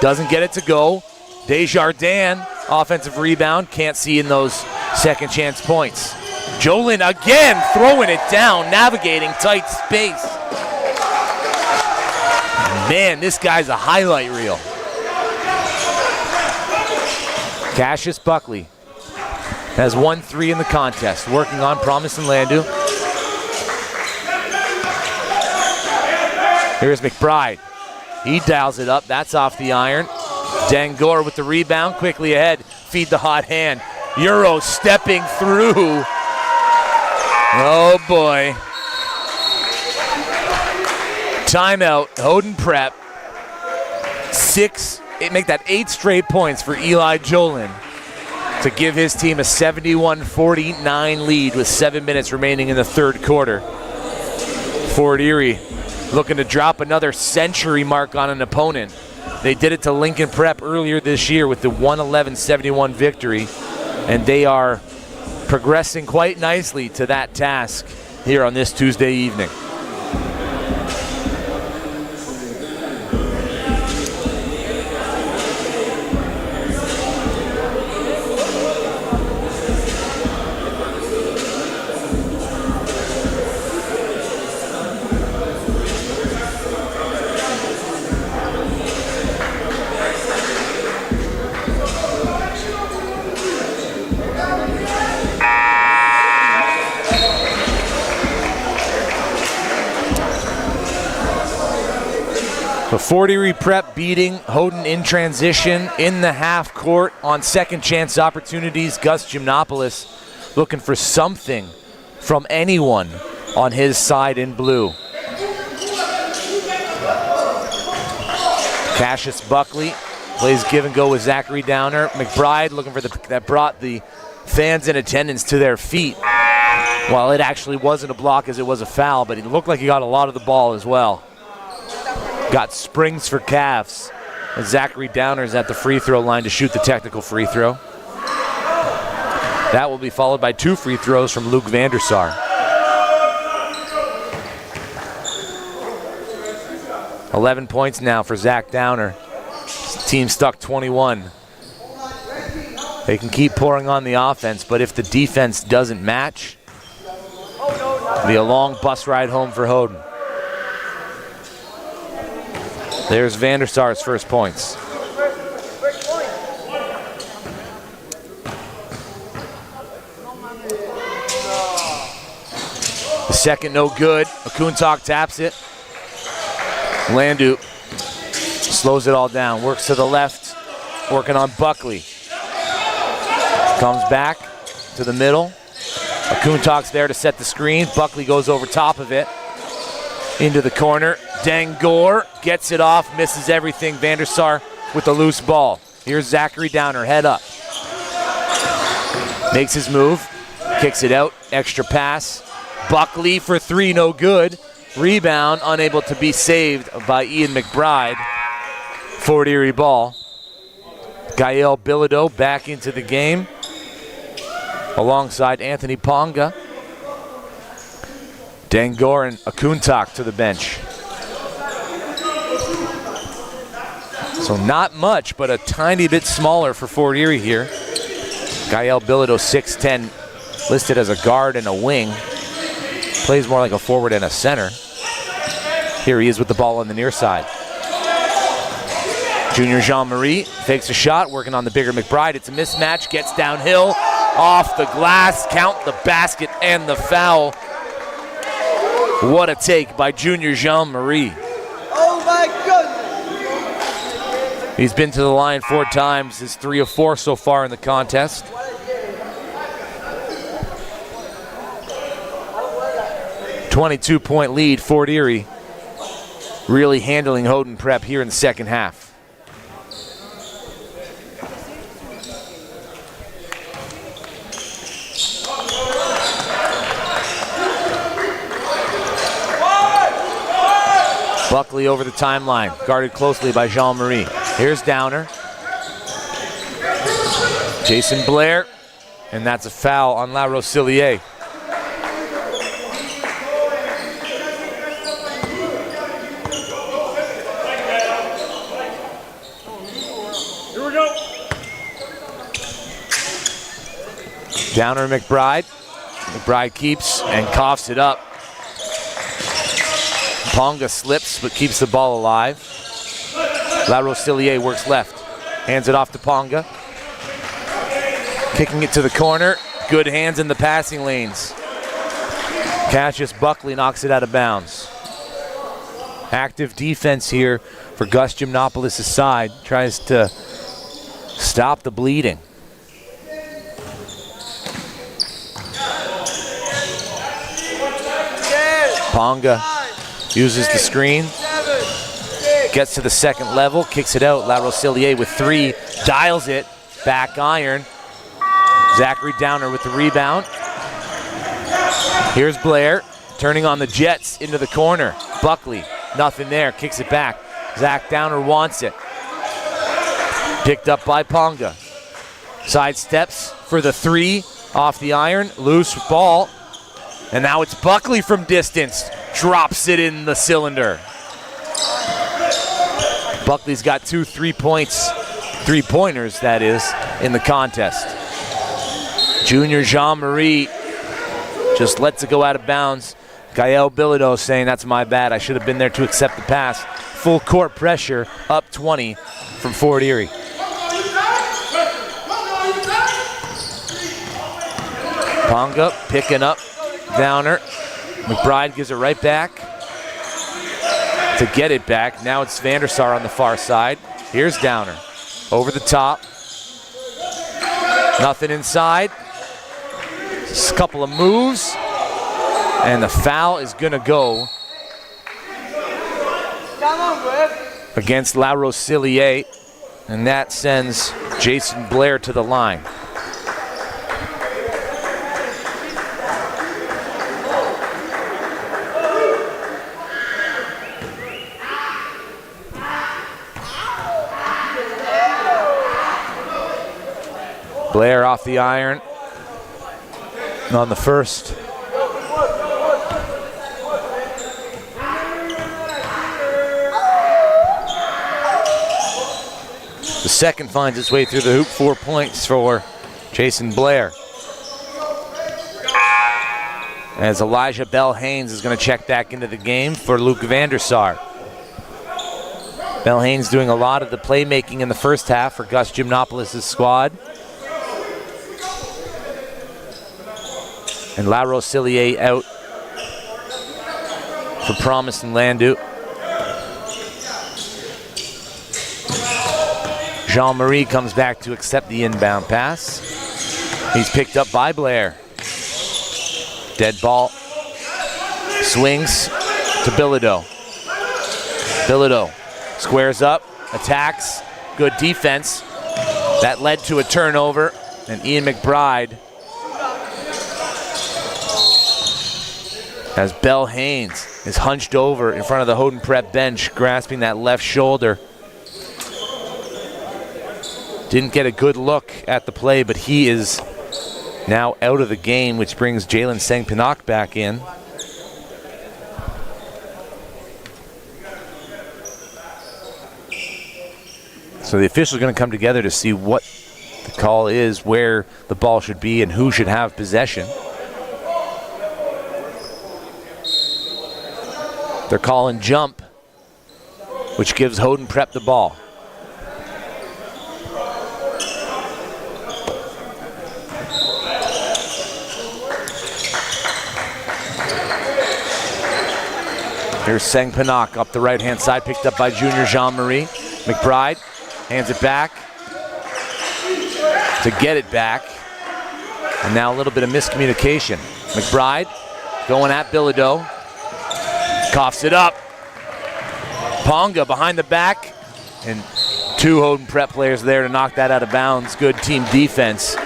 doesn't get it to go. Desjardins, offensive rebound. Can't see in those second chance points. Jolin again throwing it down, navigating tight space. Man, this guy's a highlight reel. Cassius Buckley has 1-3 in the contest, working on Promise and Landu. Here's McBride. He dials it up. That's off the iron. Dangor with the rebound, quickly ahead. Feed the hot hand. Euro stepping through. Oh boy. Timeout. Hodan Prep. Make that 8 straight points for Eli Jolin to give his team a 71-49 lead with 7 minutes remaining in the third quarter. Fort Erie looking to drop another century mark on an opponent. They did it to Lincoln Prep earlier this year with the 111-71 victory, and they are progressing quite nicely to that task here on this Tuesday evening. The Fort Erie Prep beating Hodan in transition in the half court on second chance opportunities. Gus Gymnopoulos looking for something from anyone on his side in blue. Cassius Buckley plays give and go with Zachary Downer. McBride looking for that brought the fans in attendance to their feet. While it actually wasn't a block as it was a foul, but it looked like he got a lot of the ball as well. Got springs for Cavs. And Zachary Downer's at the free throw line to shoot the technical free throw. That will be followed by 2 free throws from Luke Vandersar. $11 points now for Zach Downer. Team stuck 21. They can keep pouring on the offense, but if the defense doesn't match, it'll be a long bus ride home for Hodan. There's Vandersar's first points. The second no good. Akuntak taps it. Landu slows it all down. Works to the left. Working on Buckley. Comes back to the middle. Akuntak's there to set the screen. Buckley goes over top of it. Into the corner. Dangor gets it off, misses everything. Vandersar with the loose ball. Here's Zachary Downer, head up. Makes his move, kicks it out, extra pass. Buckley for 3, no good. Rebound, unable to be saved by Ian McBride. Fort Erie ball. Gael Bilodeau back into the game alongside Anthony Ponga. Dangor and Akuntak to the bench. So not much, but a tiny bit smaller for Fort Erie here. Gael Bilodeau, 6'10", listed as a guard and a wing. Plays more like a forward and a center. Here he is with the ball on the near side. Junior Jean-Marie fakes a shot, working on the bigger McBride. It's a mismatch, gets downhill, off the glass, count the basket and the foul. What a take by Junior Jean-Marie. Oh my goodness! He's been to the line 4 times, is 3 of 4 so far in the contest. .22 lead, Fort Erie. Really handling Hodan Prep here in the second half. Buckley over the timeline, guarded closely by Jean-Marie. Here's Downer. Jason Blair, and that's a foul on La Rosillier. Here we go. Downer McBride. McBride keeps and coughs it up. Ponga slips but keeps the ball alive. La Rosillier works left. Hands it off to Ponga. Kicking it to the corner. Good hands in the passing lanes. Cassius Buckley knocks it out of bounds. Active defense here for Gus Gymnopoulos' side. Tries to stop the bleeding. Ponga uses the screen, gets to the second level, kicks it out. La Rosillier with 3, dials it, back iron. Zachary Downer with the rebound. Here's Blair, turning on the Jets into the corner. Buckley, nothing there, kicks it back. Zach Downer wants it. Picked up by Ponga. Side steps for the 3, off the iron, loose ball. And now it's Buckley from distance. Drops it in the cylinder. Buckley's got 2 3-pointers, that is, in the contest. Junior Jean-Marie just lets it go out of bounds. Gael Bilodeau saying, that's my bad. I should have been there to accept the pass. Full court pressure, up 20 from Fort Erie. Ponga picking up Downer. McBride gives it right back to get it back. Now it's Vandersar on the far side. Here's Downer. Over the top. Nothing inside. Just a couple of moves. And the foul is going to go against La Rosillier. And that sends Jason Blair to the line. Blair off the iron on the first. The second finds its way through the hoop, 4 points for Jason Blair. As Elijah Bell Haynes is going to check back into the game for Luke Vandersar. Bell Haynes doing a lot of the playmaking in the first half for Gus Gymnopoulos' squad. And La Rosillier out for Promise and Landu. Jean-Marie comes back to accept the inbound pass. He's picked up by Blair. Dead ball. Swings to Bilodeau. Bilodeau squares up, attacks, good defense. That led to a turnover, and Ian McBride as Bell Haynes is hunched over in front of the Hodan Prep bench, grasping that left shoulder. Didn't get a good look at the play, but he is now out of the game, which brings Jalen Seng-Pinnock back in. So the officials are going to come together to see what the call is, where the ball should be, and who should have possession. They're calling jump, which gives Hodan Prep the ball. Here's Sang Panak up the right-hand side, picked up by junior Jean-Marie. McBride hands it back to get it back. And now a little bit of miscommunication. McBride going at Bilodeau. Coughs it up. Ponga behind the back. And two Hodan Prep players there to knock that out of bounds. Good team defense.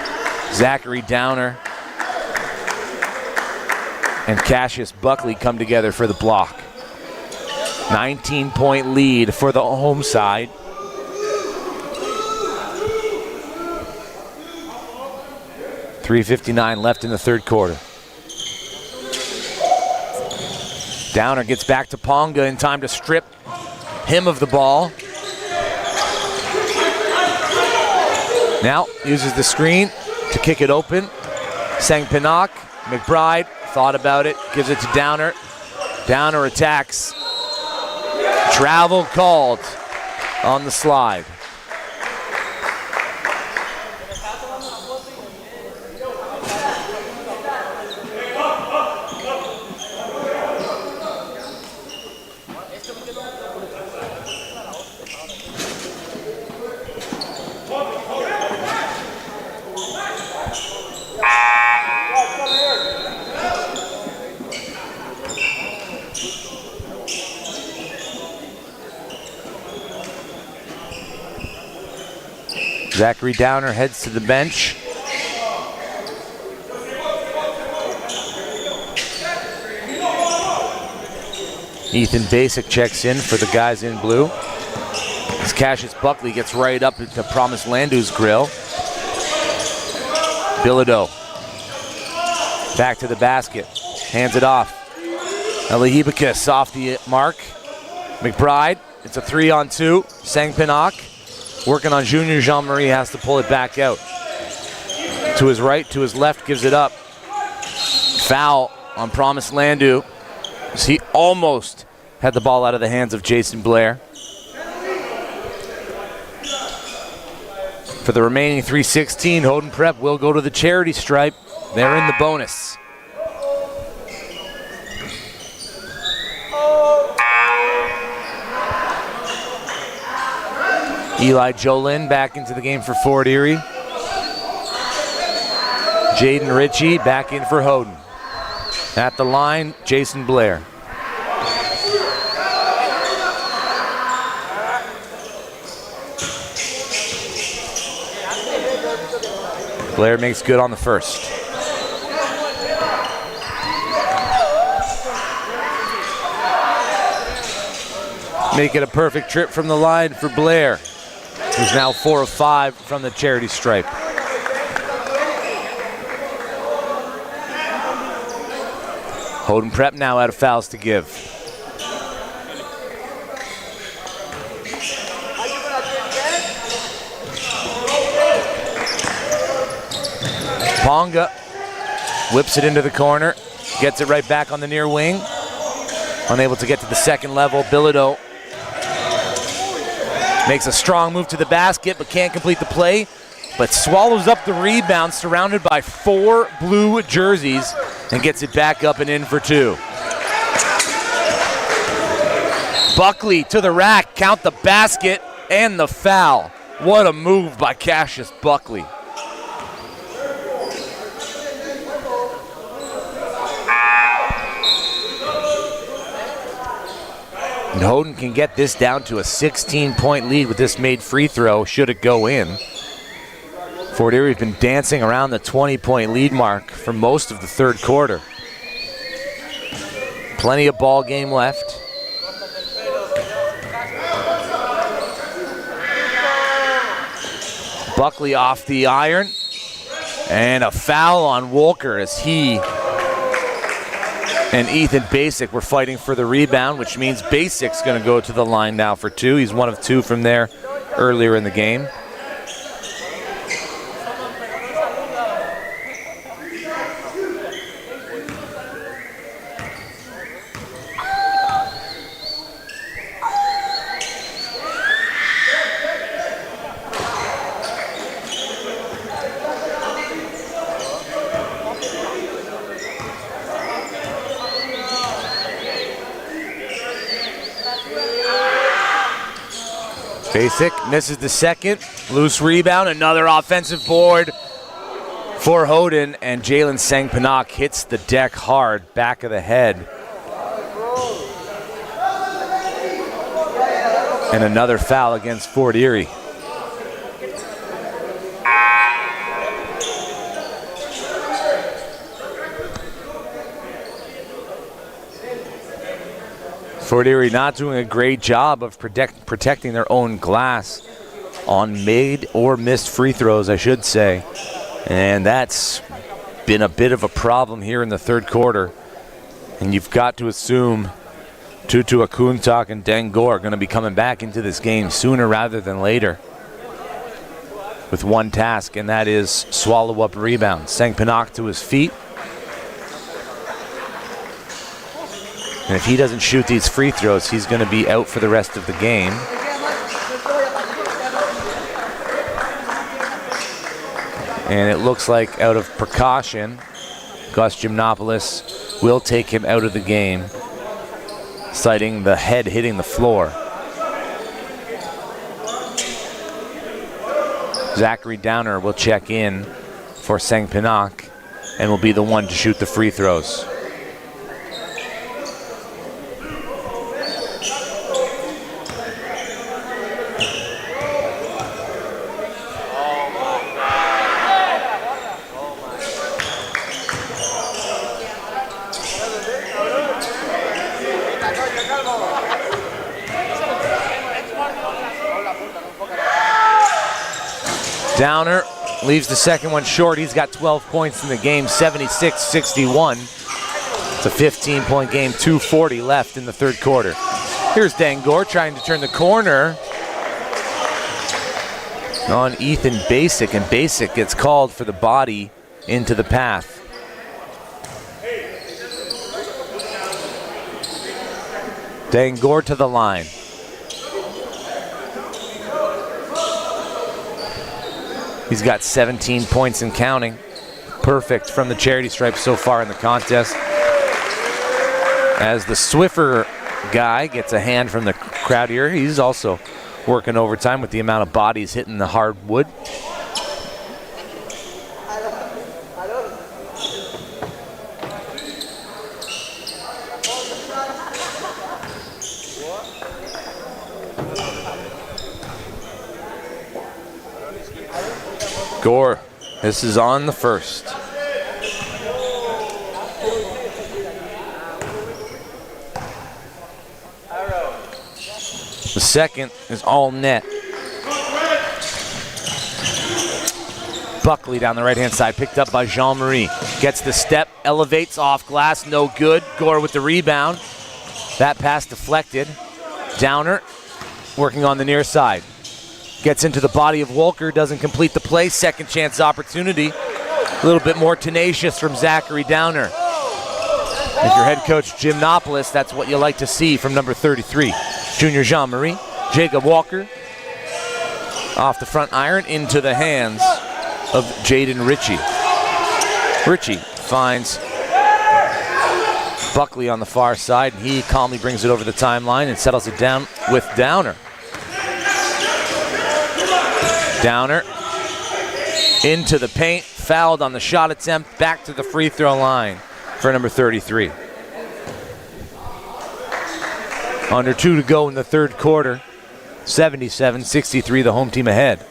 Zachary Downer and Cassius Buckley come together for the block. 19-point lead for the home side. .359 left in the third quarter. Downer gets back to Ponga in time to strip him of the ball. Now uses the screen to kick it open. Sang Panak, McBride thought about it, gives it to Downer. Downer attacks. Travel called on the slide. Zachary Downer heads to the bench. Ethan Basic checks in for the guys in blue. As Cassius Buckley gets right up into Promise Landu's grill. Bilodeau back to the basket, hands it off. Elihibicus off the mark. McBride, it's a 3-on-2. Sang Panak working on junior Jean-Marie, has to pull it back out. To his right, to his left, gives it up. Foul on Promise Landu. He almost had the ball out of the hands of Jason Blair. For the remaining 3:16, Hodan Prep will go to the charity stripe. They're in the bonus. Eli Jolin back into the game for Fort Erie. Jaden Ritchie back in for Hodan. At the line, Jason Blair. Blair makes good on the first. Make it a perfect trip from the line for Blair, who's now 4 of 5 from the charity stripe. Hodan Prep now out of fouls to give. Ponga whips it into the corner, gets it right back on the near wing. Unable to get to the second level. Bilodeau makes a strong move to the basket, but can't complete the play, but swallows up the rebound, surrounded by 4 blue jerseys, and gets it back up and in for 2. Buckley to the rack, count the basket and the foul. What a move by Cassius Buckley. And Hodan can get this down to a 16-point lead with this made free throw, should it go in. Fort Erie's been dancing around the 20-point lead mark for most of the third quarter. Plenty of ball game left. Buckley off the iron. And a foul on Wolker as he and Ethan Basic were fighting for the rebound, which means Basic's going to go to the line now for 2. He's 1 of 2 from there earlier in the game. Basic misses the second. Loose rebound, another offensive board for Hodan, and Jalen Sangpanak hits the deck hard, back of the head. And another foul against Fort Erie. Fort Erie not doing a great job of protecting their own glass on made or missed free throws, I should say. And that's been a bit of a problem here in the third quarter. And you've got to assume Tutu Akuntak and Dengor are going to be coming back into this game sooner rather than later with one task, and that is swallow up rebounds. Sangpanak to his feet. And if he doesn't shoot these free throws, he's going to be out for the rest of the game. And it looks like out of precaution, Gus Gymnopoulos will take him out of the game, citing the head hitting the floor. Zachary Downer will check in for Sangpanak and will be the one to shoot the free throws. Downer leaves the second one short. He's got 12 points in the game, 76-61. It's a 15-point game, 2:40 left in the third quarter. Here's Dengor trying to turn the corner on Ethan Basic, and Basic gets called for the body into the path. Dengor to the line. He's got 17 points and counting. Perfect from the charity stripe so far in the contest. As the Swiffer guy gets a hand from the crowd here, he's also working overtime with the amount of bodies hitting the hardwood. Gore, this is on the first. The second is all net. Buckley down the right-hand side, picked up by Jean-Marie. Gets the step, elevates off glass, no good. Gore with the rebound. That pass deflected. Downer working on the near side. Gets into the body of Wolker, doesn't complete the play. Second chance opportunity. A little bit more tenacious from Zachary Downer. If you're head coach Gymnopoulos, that's what you like to see from number 33. Junior Jean-Marie. Jacob Walker off the front iron into the hands of Jaden Ritchie. Ritchie finds Buckley on the far side, and he calmly brings it over the timeline and settles it down with Downer. Downer into the paint, fouled on the shot attempt, back to the free throw line for number 33. Under 2 to go in the third quarter, 77-63, the home team ahead.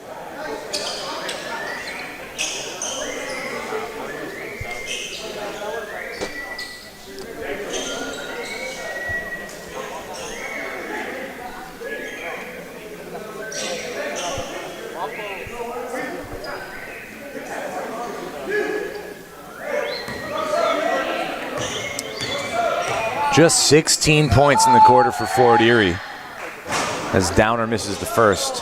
Just 16 points in the quarter for Fort Erie as Downer misses the first.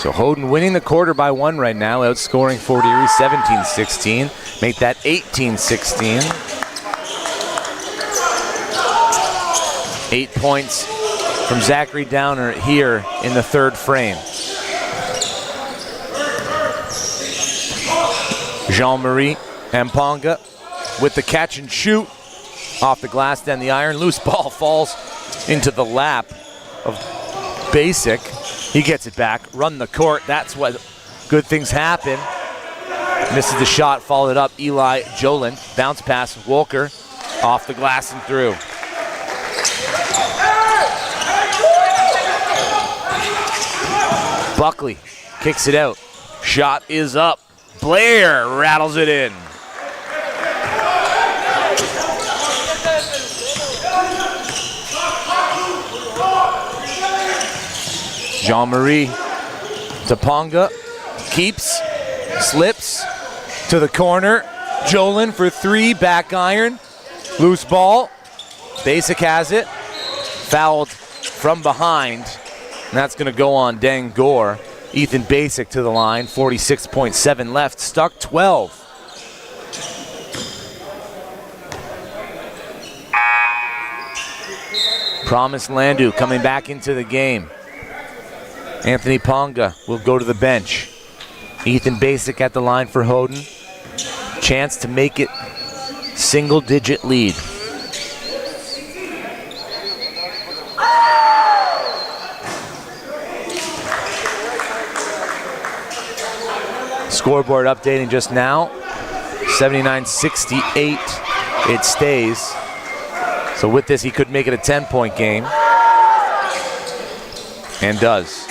So Hodan winning the quarter by 1 right now, outscoring Fort Erie 17-16. Make that 18-16. 8 points from Zachary Downer here in the third frame. Jean-Marie Mponga with the catch and shoot. Off the glass, then the iron. Loose ball falls into the lap of Basic. He gets it back. Run the court. That's what good things happen. Misses the shot. Followed up. Eli Jolin. Bounce pass. Walker. Off the glass and through. Buckley kicks it out. Shot is up. Blair rattles it in. Jean-Marie Taponga keeps, slips to the corner. Jolin for three, back iron. Loose ball. Basic has it. Fouled from behind. And that's going to go on Dangor. Ethan Basic to the line. 46.7 left. Stuck 12. Promise Landu coming back into the game. Anthony Ponga will go to the bench. Ethan Basic at the line for Hodan. Chance to make it single-digit lead. Scoreboard updating just now. 79-68. It stays. So with this, he could make it a 10-point game. And does.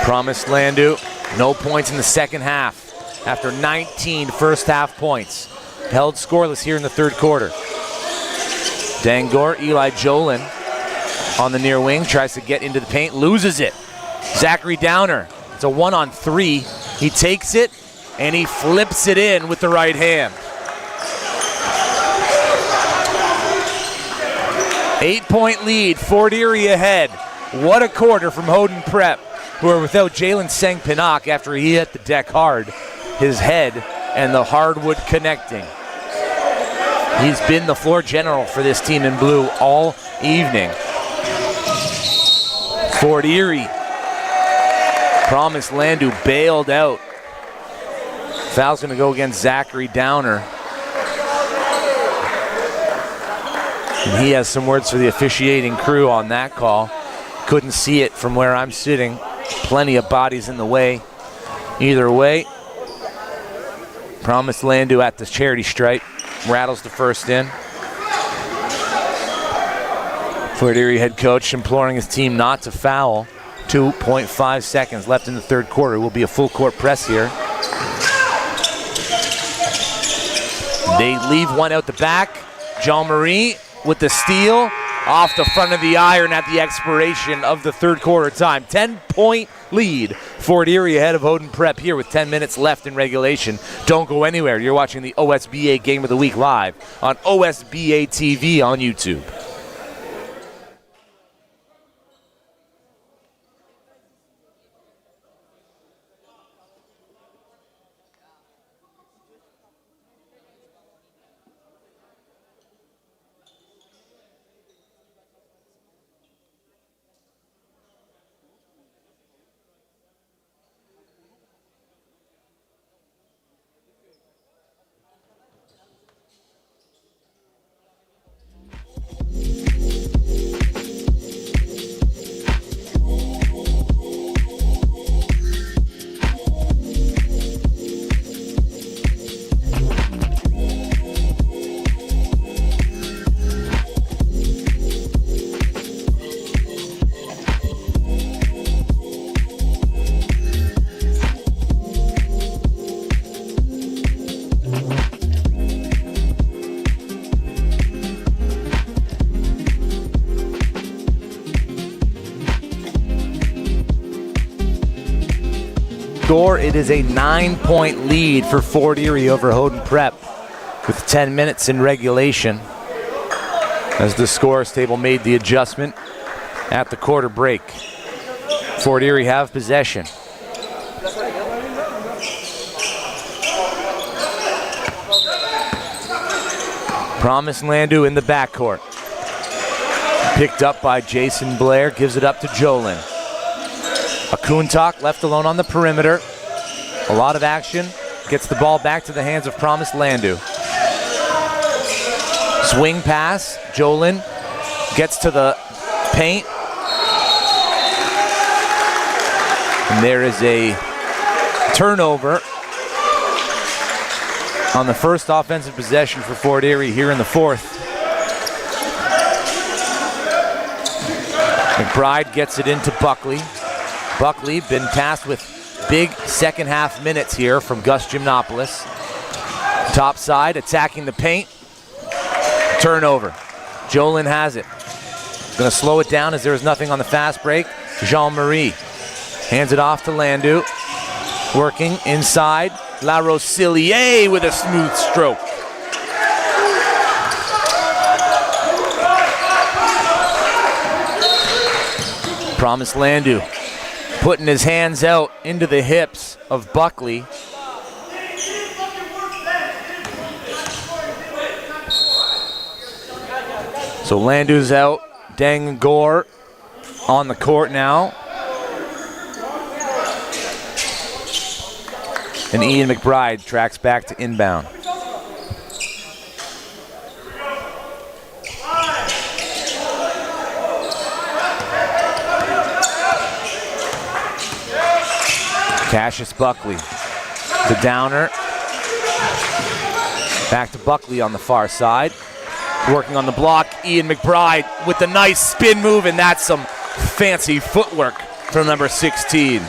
Promised Landu, no points in the second half after 19 first half points. Held scoreless here in the third quarter. Dangor, Eli Jolin on the near wing, tries to get into the paint, loses it. Zachary Downer, it's a 1-on-3. He takes it and he flips it in with the right hand. 8-point lead, Fort Erie ahead. What a quarter from Hodan Prep, who are without Jalen Sang-Pinnock after he hit the deck hard. His head and the hardwood connecting. He's been the floor general for this team in blue all evening. Fort Erie. Promise Landu bailed out. Foul's going to go against Zachary Downer. And he has some words for the officiating crew on that call. Couldn't see it from where I'm sitting. Plenty of bodies in the way. Either way, Promise Landu at the charity stripe. Rattles the first in. Fort Erie head coach imploring his team not to foul. 2.5 seconds left in the third quarter. It will be a full court press here. They leave one out the back. Jean-Marie with the steal off the front of the iron at the expiration of the third quarter time. 10-point lead. Fort Erie ahead of Hodan Prep here with 10 minutes left in regulation. Don't go anywhere. You're watching the OSBA Game of the Week live on OSBA TV on YouTube. It is a 9-point lead for Fort Erie over Hodan Prep with 10 minutes in regulation as the scores table made the adjustment at the quarter break. Fort Erie have possession. Promise Landu in the backcourt. Picked up by Jason Blair, gives it up to Jolin. Akuntak left alone on the perimeter. A lot of action gets the ball back to the hands of Promise Landu. Swing pass, Jolin gets to the paint. And there is a turnover on the first offensive possession for Fort Erie here in the fourth. McBride gets it into Buckley. Buckley been tasked with big second half minutes here from Gus Gymnopoulos. Top side, attacking the paint. Turnover. Jolin has it. Gonna slow it down as there is nothing on the fast break. Jean-Marie hands it off to Landu. Working inside. La Rosillier with a smooth stroke. Promise Landu putting his hands out into the hips of Buckley. So Landu's out. Dangor on the court now. And Ian McBride tracks back to inbound. Cassius Buckley to Downer. Back to Buckley on the far side. Working on the block, Ian McBride with the nice spin move, and that's some fancy footwork from number 16.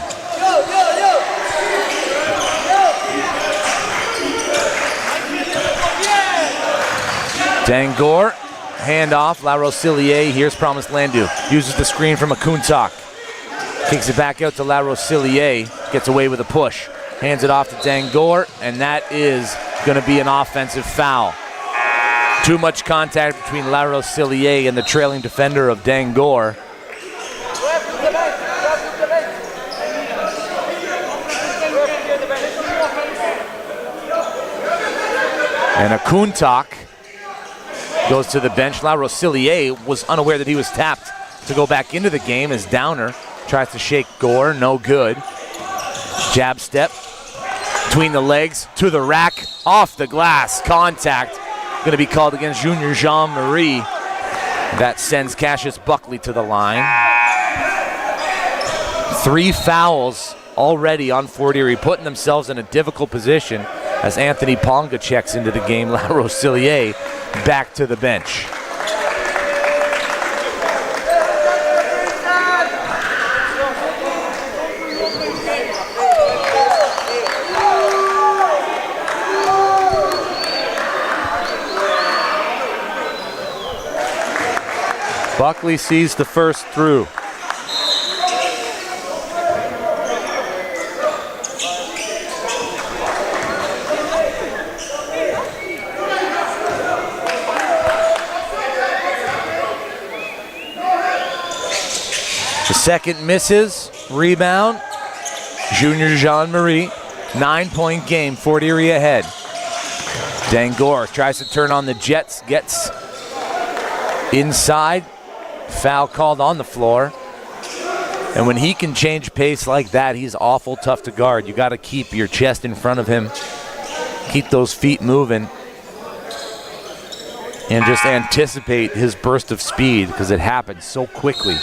Dangor, handoff, La Rosillier, here's Promise Landu. Uses the screen from Akuntak. Kicks it back out to La Rosillier, gets away with a push. Hands it off to Dangor, and that is gonna be an offensive foul. Too much contact between La Rosillier and the trailing defender of Dangor. And Akuntak goes to the bench. La Rosillier was unaware that he was tapped to go back into the game as Downer tries to shake Gore, no good. Jab step between the legs to the rack, off the glass, contact. Going to be called against Junior Jean-Marie. That sends Cassius Buckley to the line. 3 fouls already on Fort Erie, putting themselves in a difficult position as Anthony Ponga checks into the game. La Rosillier back to the bench. Buckley sees the first through. The second misses, rebound. Junior Jean-Marie, 9-point game, Fort Erie ahead. Dangor tries to turn on the Jets, gets inside. Foul called on the floor. And when he can change pace like that, he's awful tough to guard. You got to keep your chest in front of him, keep those feet moving, and just anticipate his burst of speed because it happens so quickly.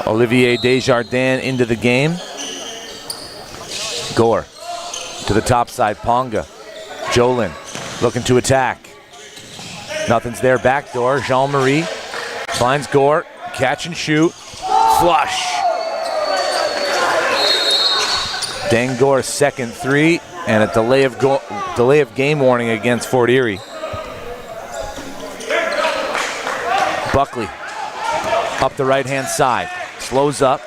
Olivier Desjardins into the game. Gore to the top side, Ponga. Jolin looking to attack. Nothing's there, backdoor. Jean-Marie finds Gore, catch and shoot, flush. Dangor's second three, and a delay of game warning against Fort Erie. Buckley up the right-hand side, slows up.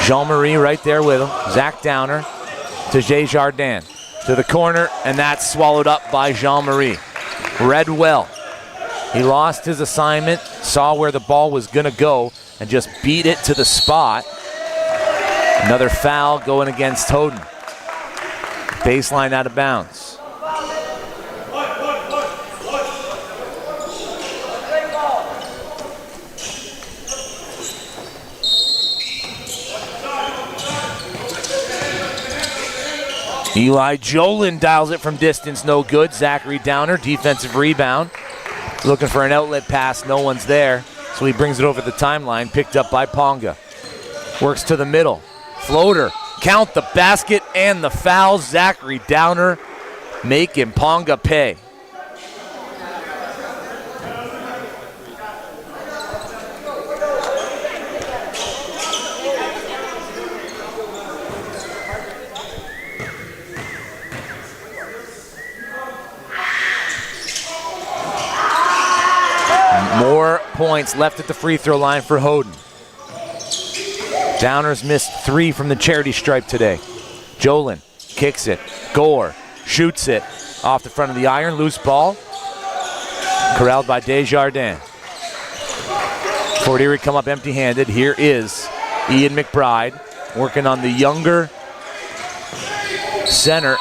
Jean-Marie right there with him. Zach Downer to Desjardins. To the corner, and that's swallowed up by Jean-Marie. Read well. He lost his assignment, saw where the ball was going to go, and just beat it to the spot. Another foul going against Hodan. Baseline out of bounds. Eli Jolin dials it from distance, no good. Zachary Downer, defensive rebound. Looking for an outlet pass, no one's there. So he brings it over the timeline, picked up by Ponga. Works to the middle, floater. Count the basket and the foul. Zachary Downer making Ponga pay. More points left at the free throw line for Hodan. Downers missed 3 from the charity stripe today. Jolin kicks it. Gore shoots it off the front of the iron. Loose ball. Corralled by Desjardins. Fort Erie come up empty-handed. Here is Ian McBride working on the younger center.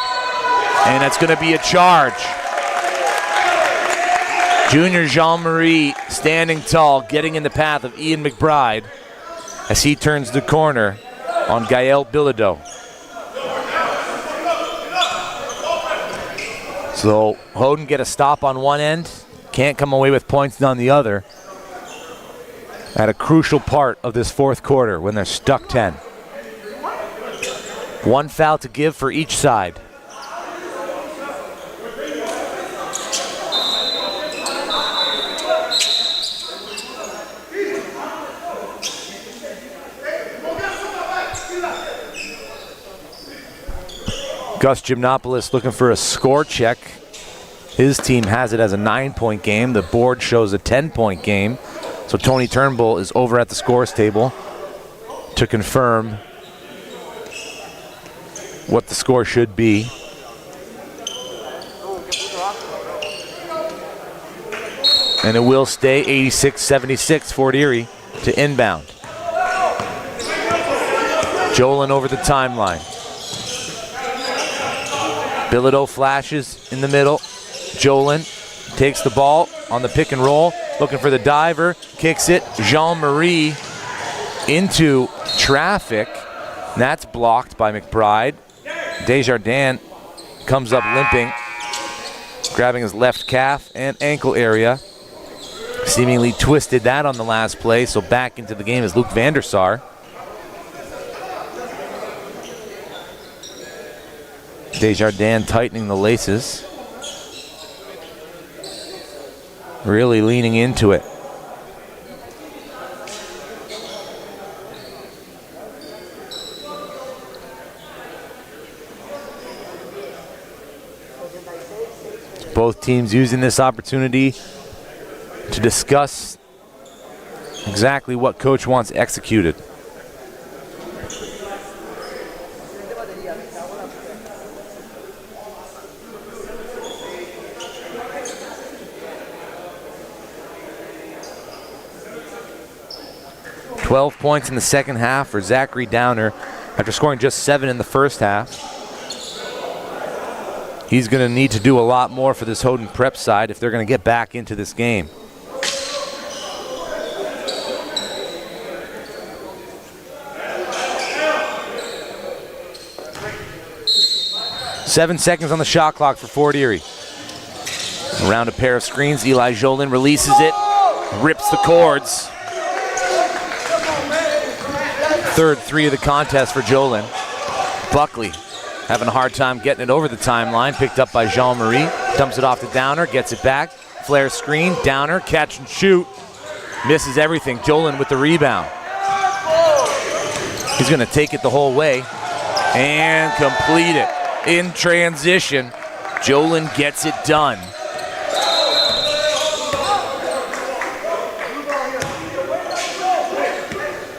And that's going to be a charge. Junior Jean-Marie standing tall, getting in the path of Ian McBride as he turns the corner on Gael Bilodeau. So Hodan get a stop on one end, can't come away with points on the other at a crucial part of this fourth quarter when they're stuck 10. 1 foul to give for each side. Gus Gymnopoulos looking for a score check. His team has it as a 9-point game. The board shows a 10-point game. So Tony Turnbull is over at the scores table to confirm what the score should be. And it will stay 86-76 Fort Erie to inbound. Jolin over the timeline. Bilodeau flashes in the middle. Jolin takes the ball on the pick and roll, looking for the diver, kicks it. Jean-Marie into traffic. That's blocked by McBride. Desjardins comes up limping, grabbing his left calf and ankle area. Seemingly twisted that on the last play, so back into the game is Luke Vandersar. Desjardins tightening the laces. Really leaning into it. Both teams using this opportunity to discuss exactly what coach wants executed. $12 points in the second half for Zachary Downer after scoring just 7 in the first half. He's going to need to do a lot more for this Hodan Prep side if they're going to get back into this game. Seven seconds on the shot clock for Fort Erie. Around a pair of screens, Eli Jolin releases it, rips the cords. Third 3 of the contest for Jolin. Buckley having a hard time getting it over the timeline. Picked up by Jean-Marie. Dumps it off to Downer. Gets it back. Flare screen. Downer. Catch and shoot. Misses everything. Jolin with the rebound. He's going to take it the whole way and complete it. In transition, Jolin gets it done.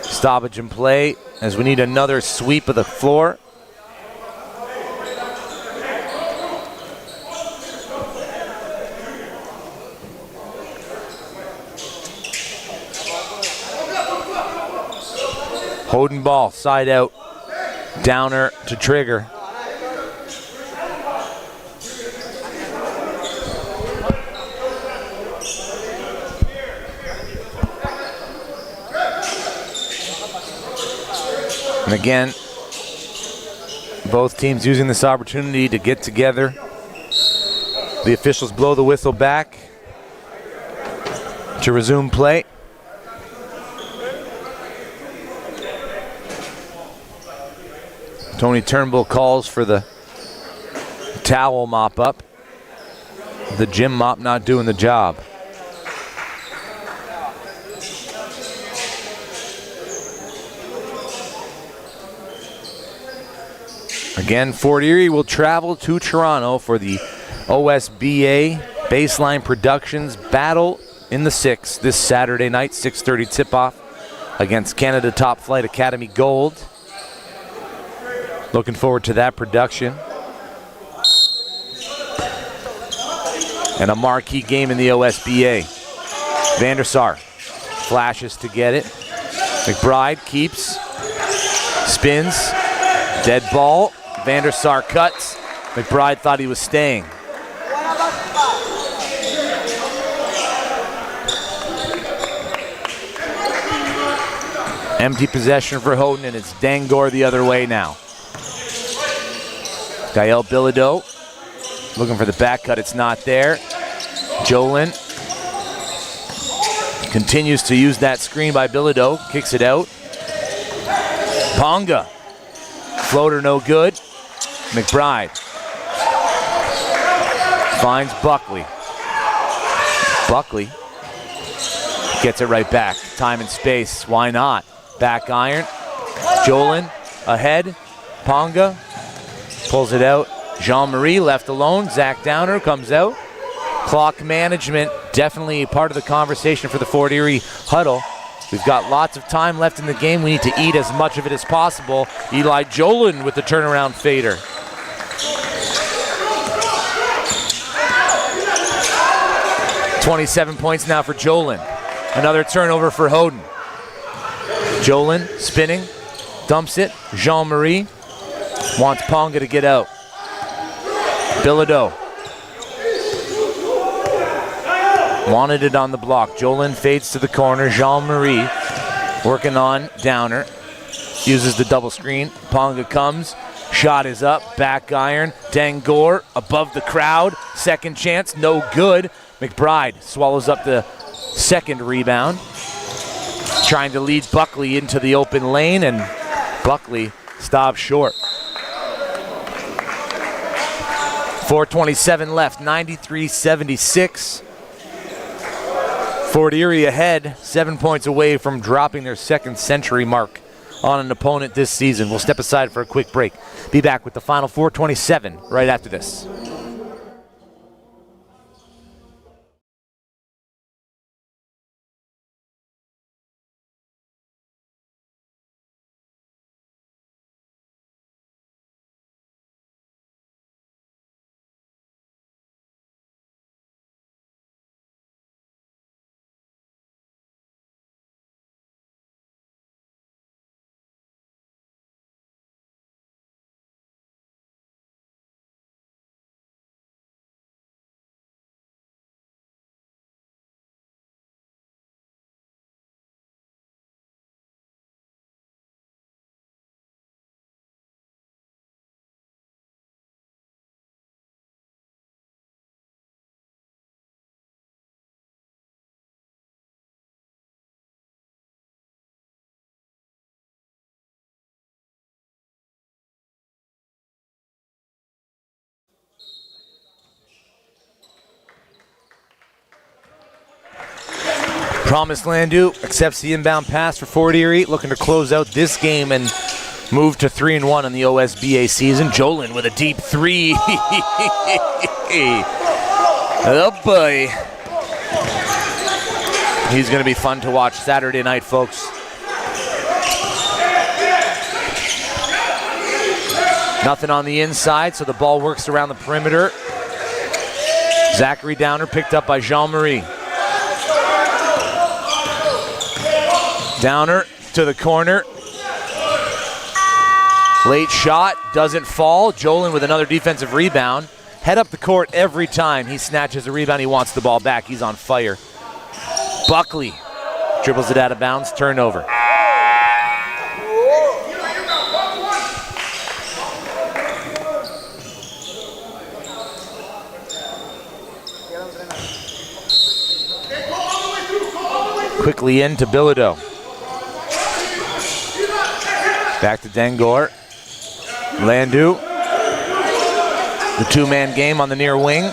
Stoppage and play as we need another sweep of the floor. Hodan ball, side out. Downer to trigger. And again, Both teams using this opportunity to get together. The officials blow the whistle back to resume play. Tony Turnbull calls for the towel mop up. The gym mop not doing the job. Again, Fort Erie will travel to Toronto for the OSBA Baseline Productions Battle in the 6 this Saturday night, 6:30 tip-off against Canada Top Flight Academy Gold. Looking forward to that production. And a marquee game in the OSBA. Vandersar flashes to get it. McBride keeps, spins, dead ball. Vandersar cuts. McBride thought he was staying. Empty possession for Hodan, and it's Dangor the other way now. Gael Bilodeau looking for the back cut, it's not there. Jolin continues to use that screen by Bilodeau, kicks it out. Ponga, floater no good. McBride finds Buckley. Buckley gets it right back. Time and space, why not? Back iron. Jolin ahead. Ponga pulls it out. Jean-Marie left alone. Zach Downer comes out. Clock management, definitely part of the conversation for the Fort Erie huddle. We've got lots of time left in the game. We need to eat as much of it as possible. Eli Jolin with the turnaround fader. $27 points now for Jolin. Another turnover for Hodan. Jolin spinning, dumps it. Jean-Marie wants Ponga to get out. Bilodeau wanted it on the block. Jolin fades to the corner. Jean-Marie working on Downer. Uses the double screen. Ponga comes. Shot is up. Back iron. Dangor above the crowd. Second chance. No good. McBride swallows up the second rebound. Trying to lead Buckley into the open lane, and Buckley stops short. 4:27 left, 93-76. Fort Erie ahead, 7 points away from dropping their second century mark on an opponent this season. We'll step aside for a quick break. Be back with the final 4:27 right after this. Promised Landu accepts the inbound pass for Fort Erie, looking to close out this game and move to 3-1 in the OSBA season. Jolin with a deep three. Oh boy. He's going to be fun to watch Saturday night, folks. Nothing on the inside, so the ball works around the perimeter. Zachary Downer picked up by Jean-Marie. Downer to the corner. Late shot, doesn't fall. Jolin with another defensive rebound. Head up the court every time he snatches a rebound. He wants the ball back. He's on fire. Buckley dribbles it out of bounds. Turnover. Quickly into Bilodeau. Back to Dangor. Landu. The two-man game on the near wing.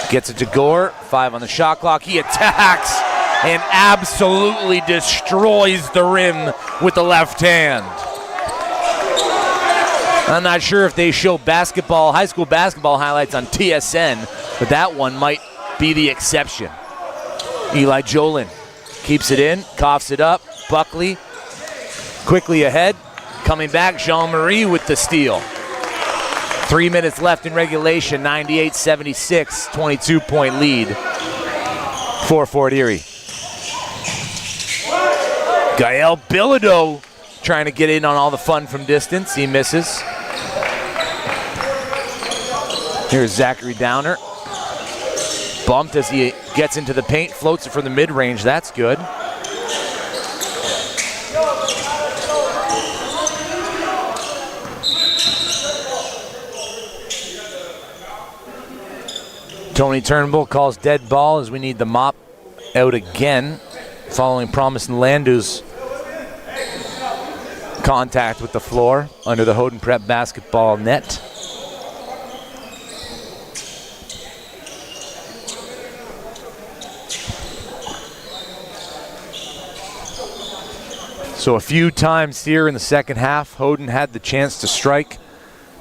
Gets it to Gore. 5 on the shot clock. He attacks and absolutely destroys the rim with the left hand. I'm not sure if they show high school basketball highlights on TSN, but that one might be the exception. Eli Jolin keeps it in, coughs it up. Buckley quickly ahead. Coming back, Jean-Marie with the steal. 3 minutes left in regulation, 98-76, 22-point lead for Fort Erie. Gael Bilodeau trying to get in on all the fun from distance. He misses. Here's Zachary Downer. Bumped as he gets into the paint, floats it from the mid-range. That's good. Tony Turnbull calls dead ball as we need the mop out again, following Promise and Landu's contact with the floor under the Hodan Prep basketball net. So a few times here in the second half, Hodan had the chance to strike.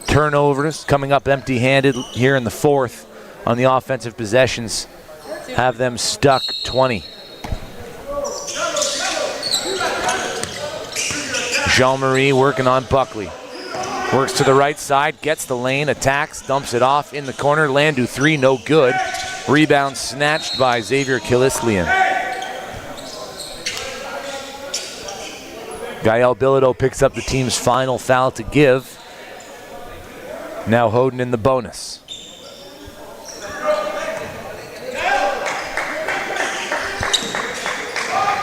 Turnovers coming up empty-handed here in the fourth on the offensive possessions, have them stuck 20. Jean-Marie working on Buckley. Works to the right side, gets the lane, attacks, dumps it off in the corner. Landu 3, no good. Rebound snatched by Xavier Kilislian. Gael Bilodeau picks up the team's final foul to give. Now Hodan in the bonus.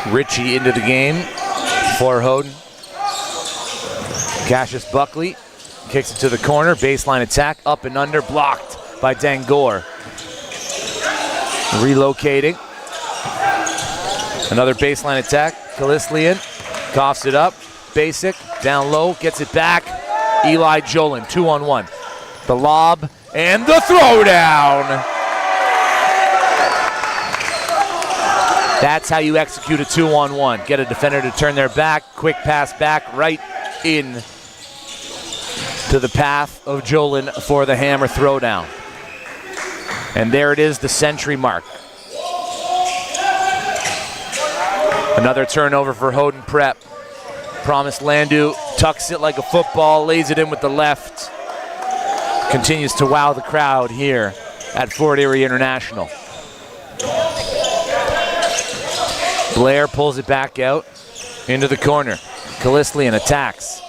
Ritchie into the game for Hodan. Cassius Buckley kicks it to the corner. Baseline attack, up and under, blocked by Dangor. Relocating. Another baseline attack. Kilislian coughs it up. Basic, down low, gets it back. Eli Jolin, 2-on-1. The lob and the throwdown. That's how you execute a 2-on-1. Get a defender to turn their back, quick pass back right in to the path of Jolin for the hammer throwdown. And there it is, the century mark. Another turnover for Hodan Prep. Promise Landu tucks it like a football, lays it in with the left. Continues to wow the crowd here at Fort Erie International. Blair pulls it back out into the corner. Kilislian attacks.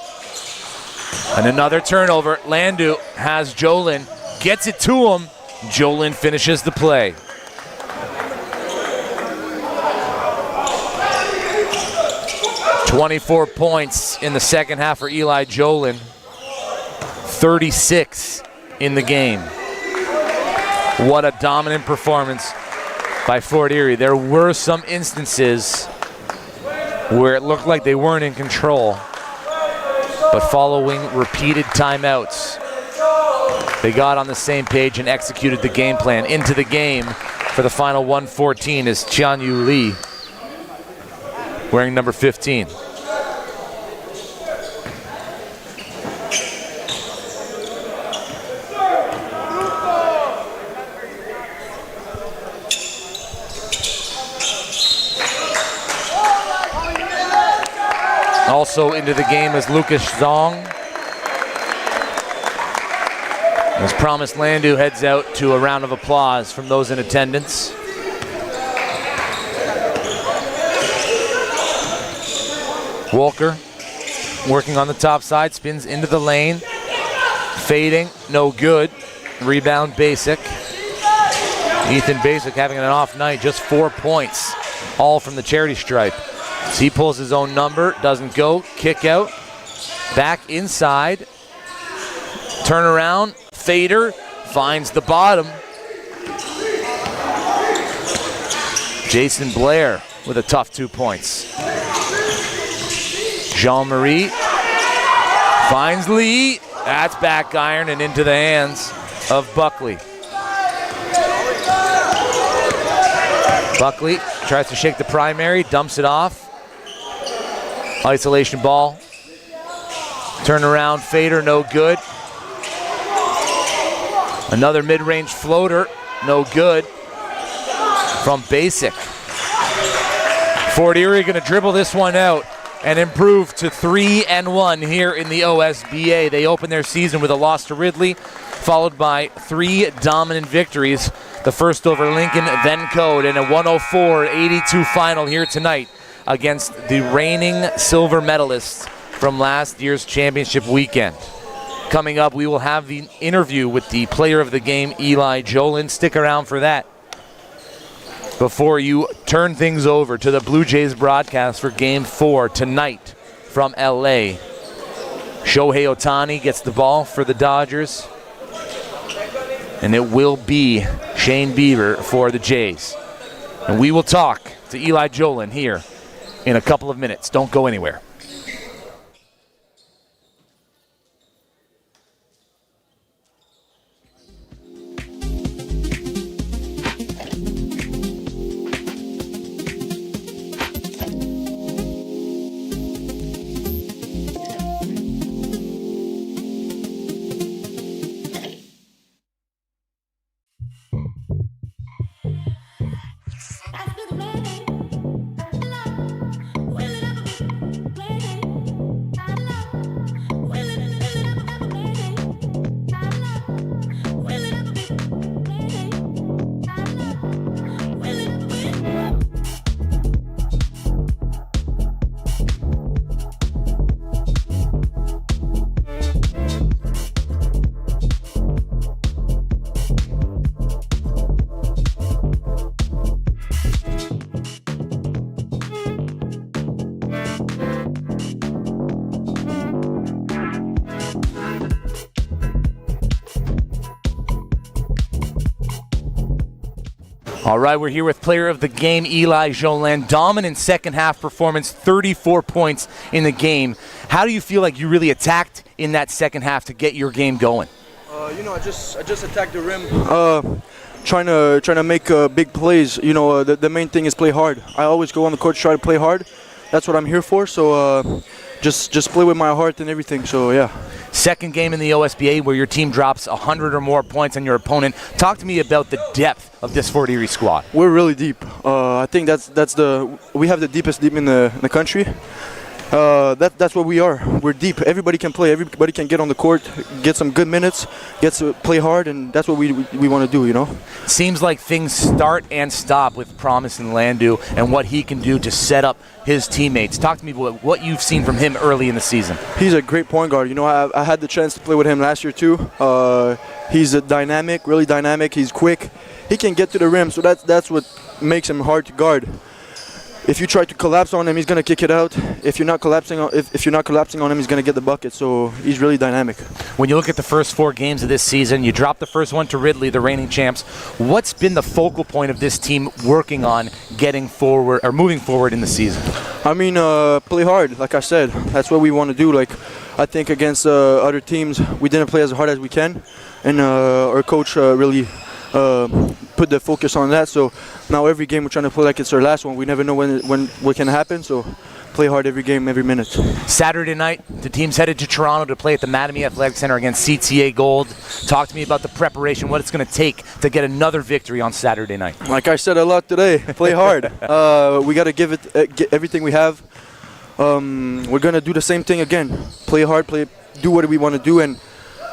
And another turnover. Landu has Jolin, gets it to him. Jolin finishes the play. "24 points in the second half for Eli Jolin. 36 in the game. What a dominant performance by Fort Erie. There were some instances where it looked like they weren't in control, but following repeated timeouts, they got on the same page and executed the game plan. Into the game for the final 114 is Tianyu Lee, wearing number 15. Also into the game is Lucas Zong. As promised, Landu heads out to a round of applause from those in attendance. Walker working on the top side, spins into the lane. Fading, no good. Rebound Basic. Ethan Basic having an off night, just 4 points, all from the charity stripe. So he pulls his own number, doesn't go, kick out, back inside, turn around, fader, finds the bottom. Jason Blair with a tough 2 points. Jean-Marie finds Lee. That's back iron and into the hands of Buckley. Buckley tries to shake the primary, dumps it off. Isolation ball. Turnaround fader, no good. Another mid-range floater, no good from Basic. Fort Erie going to dribble this one out and improve to 3-1 here in the OSBA. They open their season with a loss to Ridley, followed by 3 dominant victories. The first over Lincoln, then C.O.D.E, and a 104-82 final here tonight against the reigning silver medalists from last year's championship weekend. Coming up, we will have the interview with the player of the game, Eli Jolin. Stick around for that. Before you turn things over to the Blue Jays broadcast for Game 4 tonight from LA. Shohei Ohtani gets the ball for the Dodgers. And it will be Shane Bieber for the Jays. And we will talk to Eli Jolin here in a couple of minutes. Don't go anywhere. All right, we're here with player of the game, Eli Jolin. Dominant second half performance, 34 points in the game. How do you feel like you really attacked in that second half to get your game going? I just attacked the rim, trying to make big plays. The main thing is play hard. I always go on the court to try to play hard. That's what I'm here for. So just play with my heart and everything. So yeah. Second game in the OSBA where your team drops 100 or more points on your opponent. Talk to me about the depth of this Fort Erie squad. We're really deep. I think we have the deepest team in the country. That's what we are. We're deep. Everybody can play. Everybody can get on the court, get some good minutes, get to play hard, and that's what we want to do. Seems like things start and stop with Promise and Landu and what he can do to set up his teammates. Talk to me about what you've seen from him early in the season. He's a great point guard. I had the chance to play with him last year too. He's really dynamic. He's quick. He can get to the rim, so that's what makes him hard to guard. If you try to collapse on him, he's gonna kick it out. If you're not collapsing on him, he's gonna get the bucket. So he's really dynamic. When you look at the first 4 games of this season, you dropped the first one to Ridley, the reigning champs. What's been the focal point of this team working on getting forward or moving forward in the season? Play hard. Like I said, that's what we want to do. I think against other teams, we didn't play as hard as we can, and our coach really put the focus on that. So now every game we're trying to play like it's our last one. We never know when what can happen. So play hard every game, every minute. Saturday night, the team's headed to Toronto to play at the Mattamy Athletic Center against CTA Gold. Talk to me about the preparation, what it's going to take to get another victory on Saturday night. Like I said a lot today, play hard. We got to give it everything we have. We're going to do the same thing again. Play hard, do what we want to do, and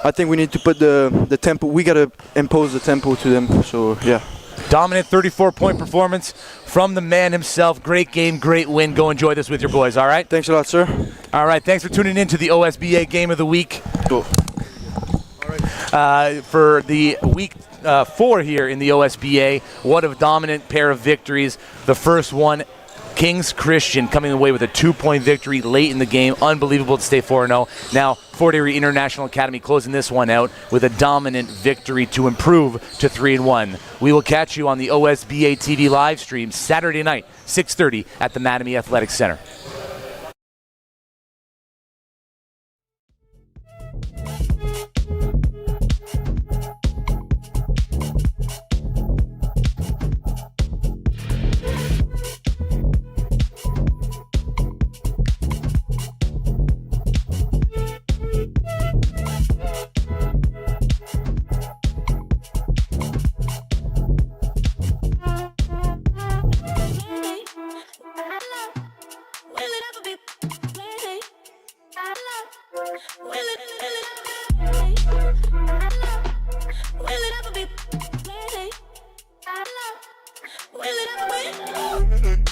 I think we need to put the tempo. We got to impose the tempo to them. So, yeah. Dominant 34-point performance from the man himself. Great game, great win. Go enjoy this with your boys, all right? Thanks a lot, sir. All right, thanks for tuning in to the OSBA Game of the Week. Cool. All right. For the week 4 here in the OSBA, what a dominant pair of victories. The first one Kings Christian coming away with a 2-point victory late in the game. Unbelievable to stay 4-0. Now, Fort Erie International Academy closing this one out with a dominant victory to improve to 3-1. We will catch you on the OSBA TV live stream Saturday night, 6:30 at the Mattamy Athletics Center. Will it ever be?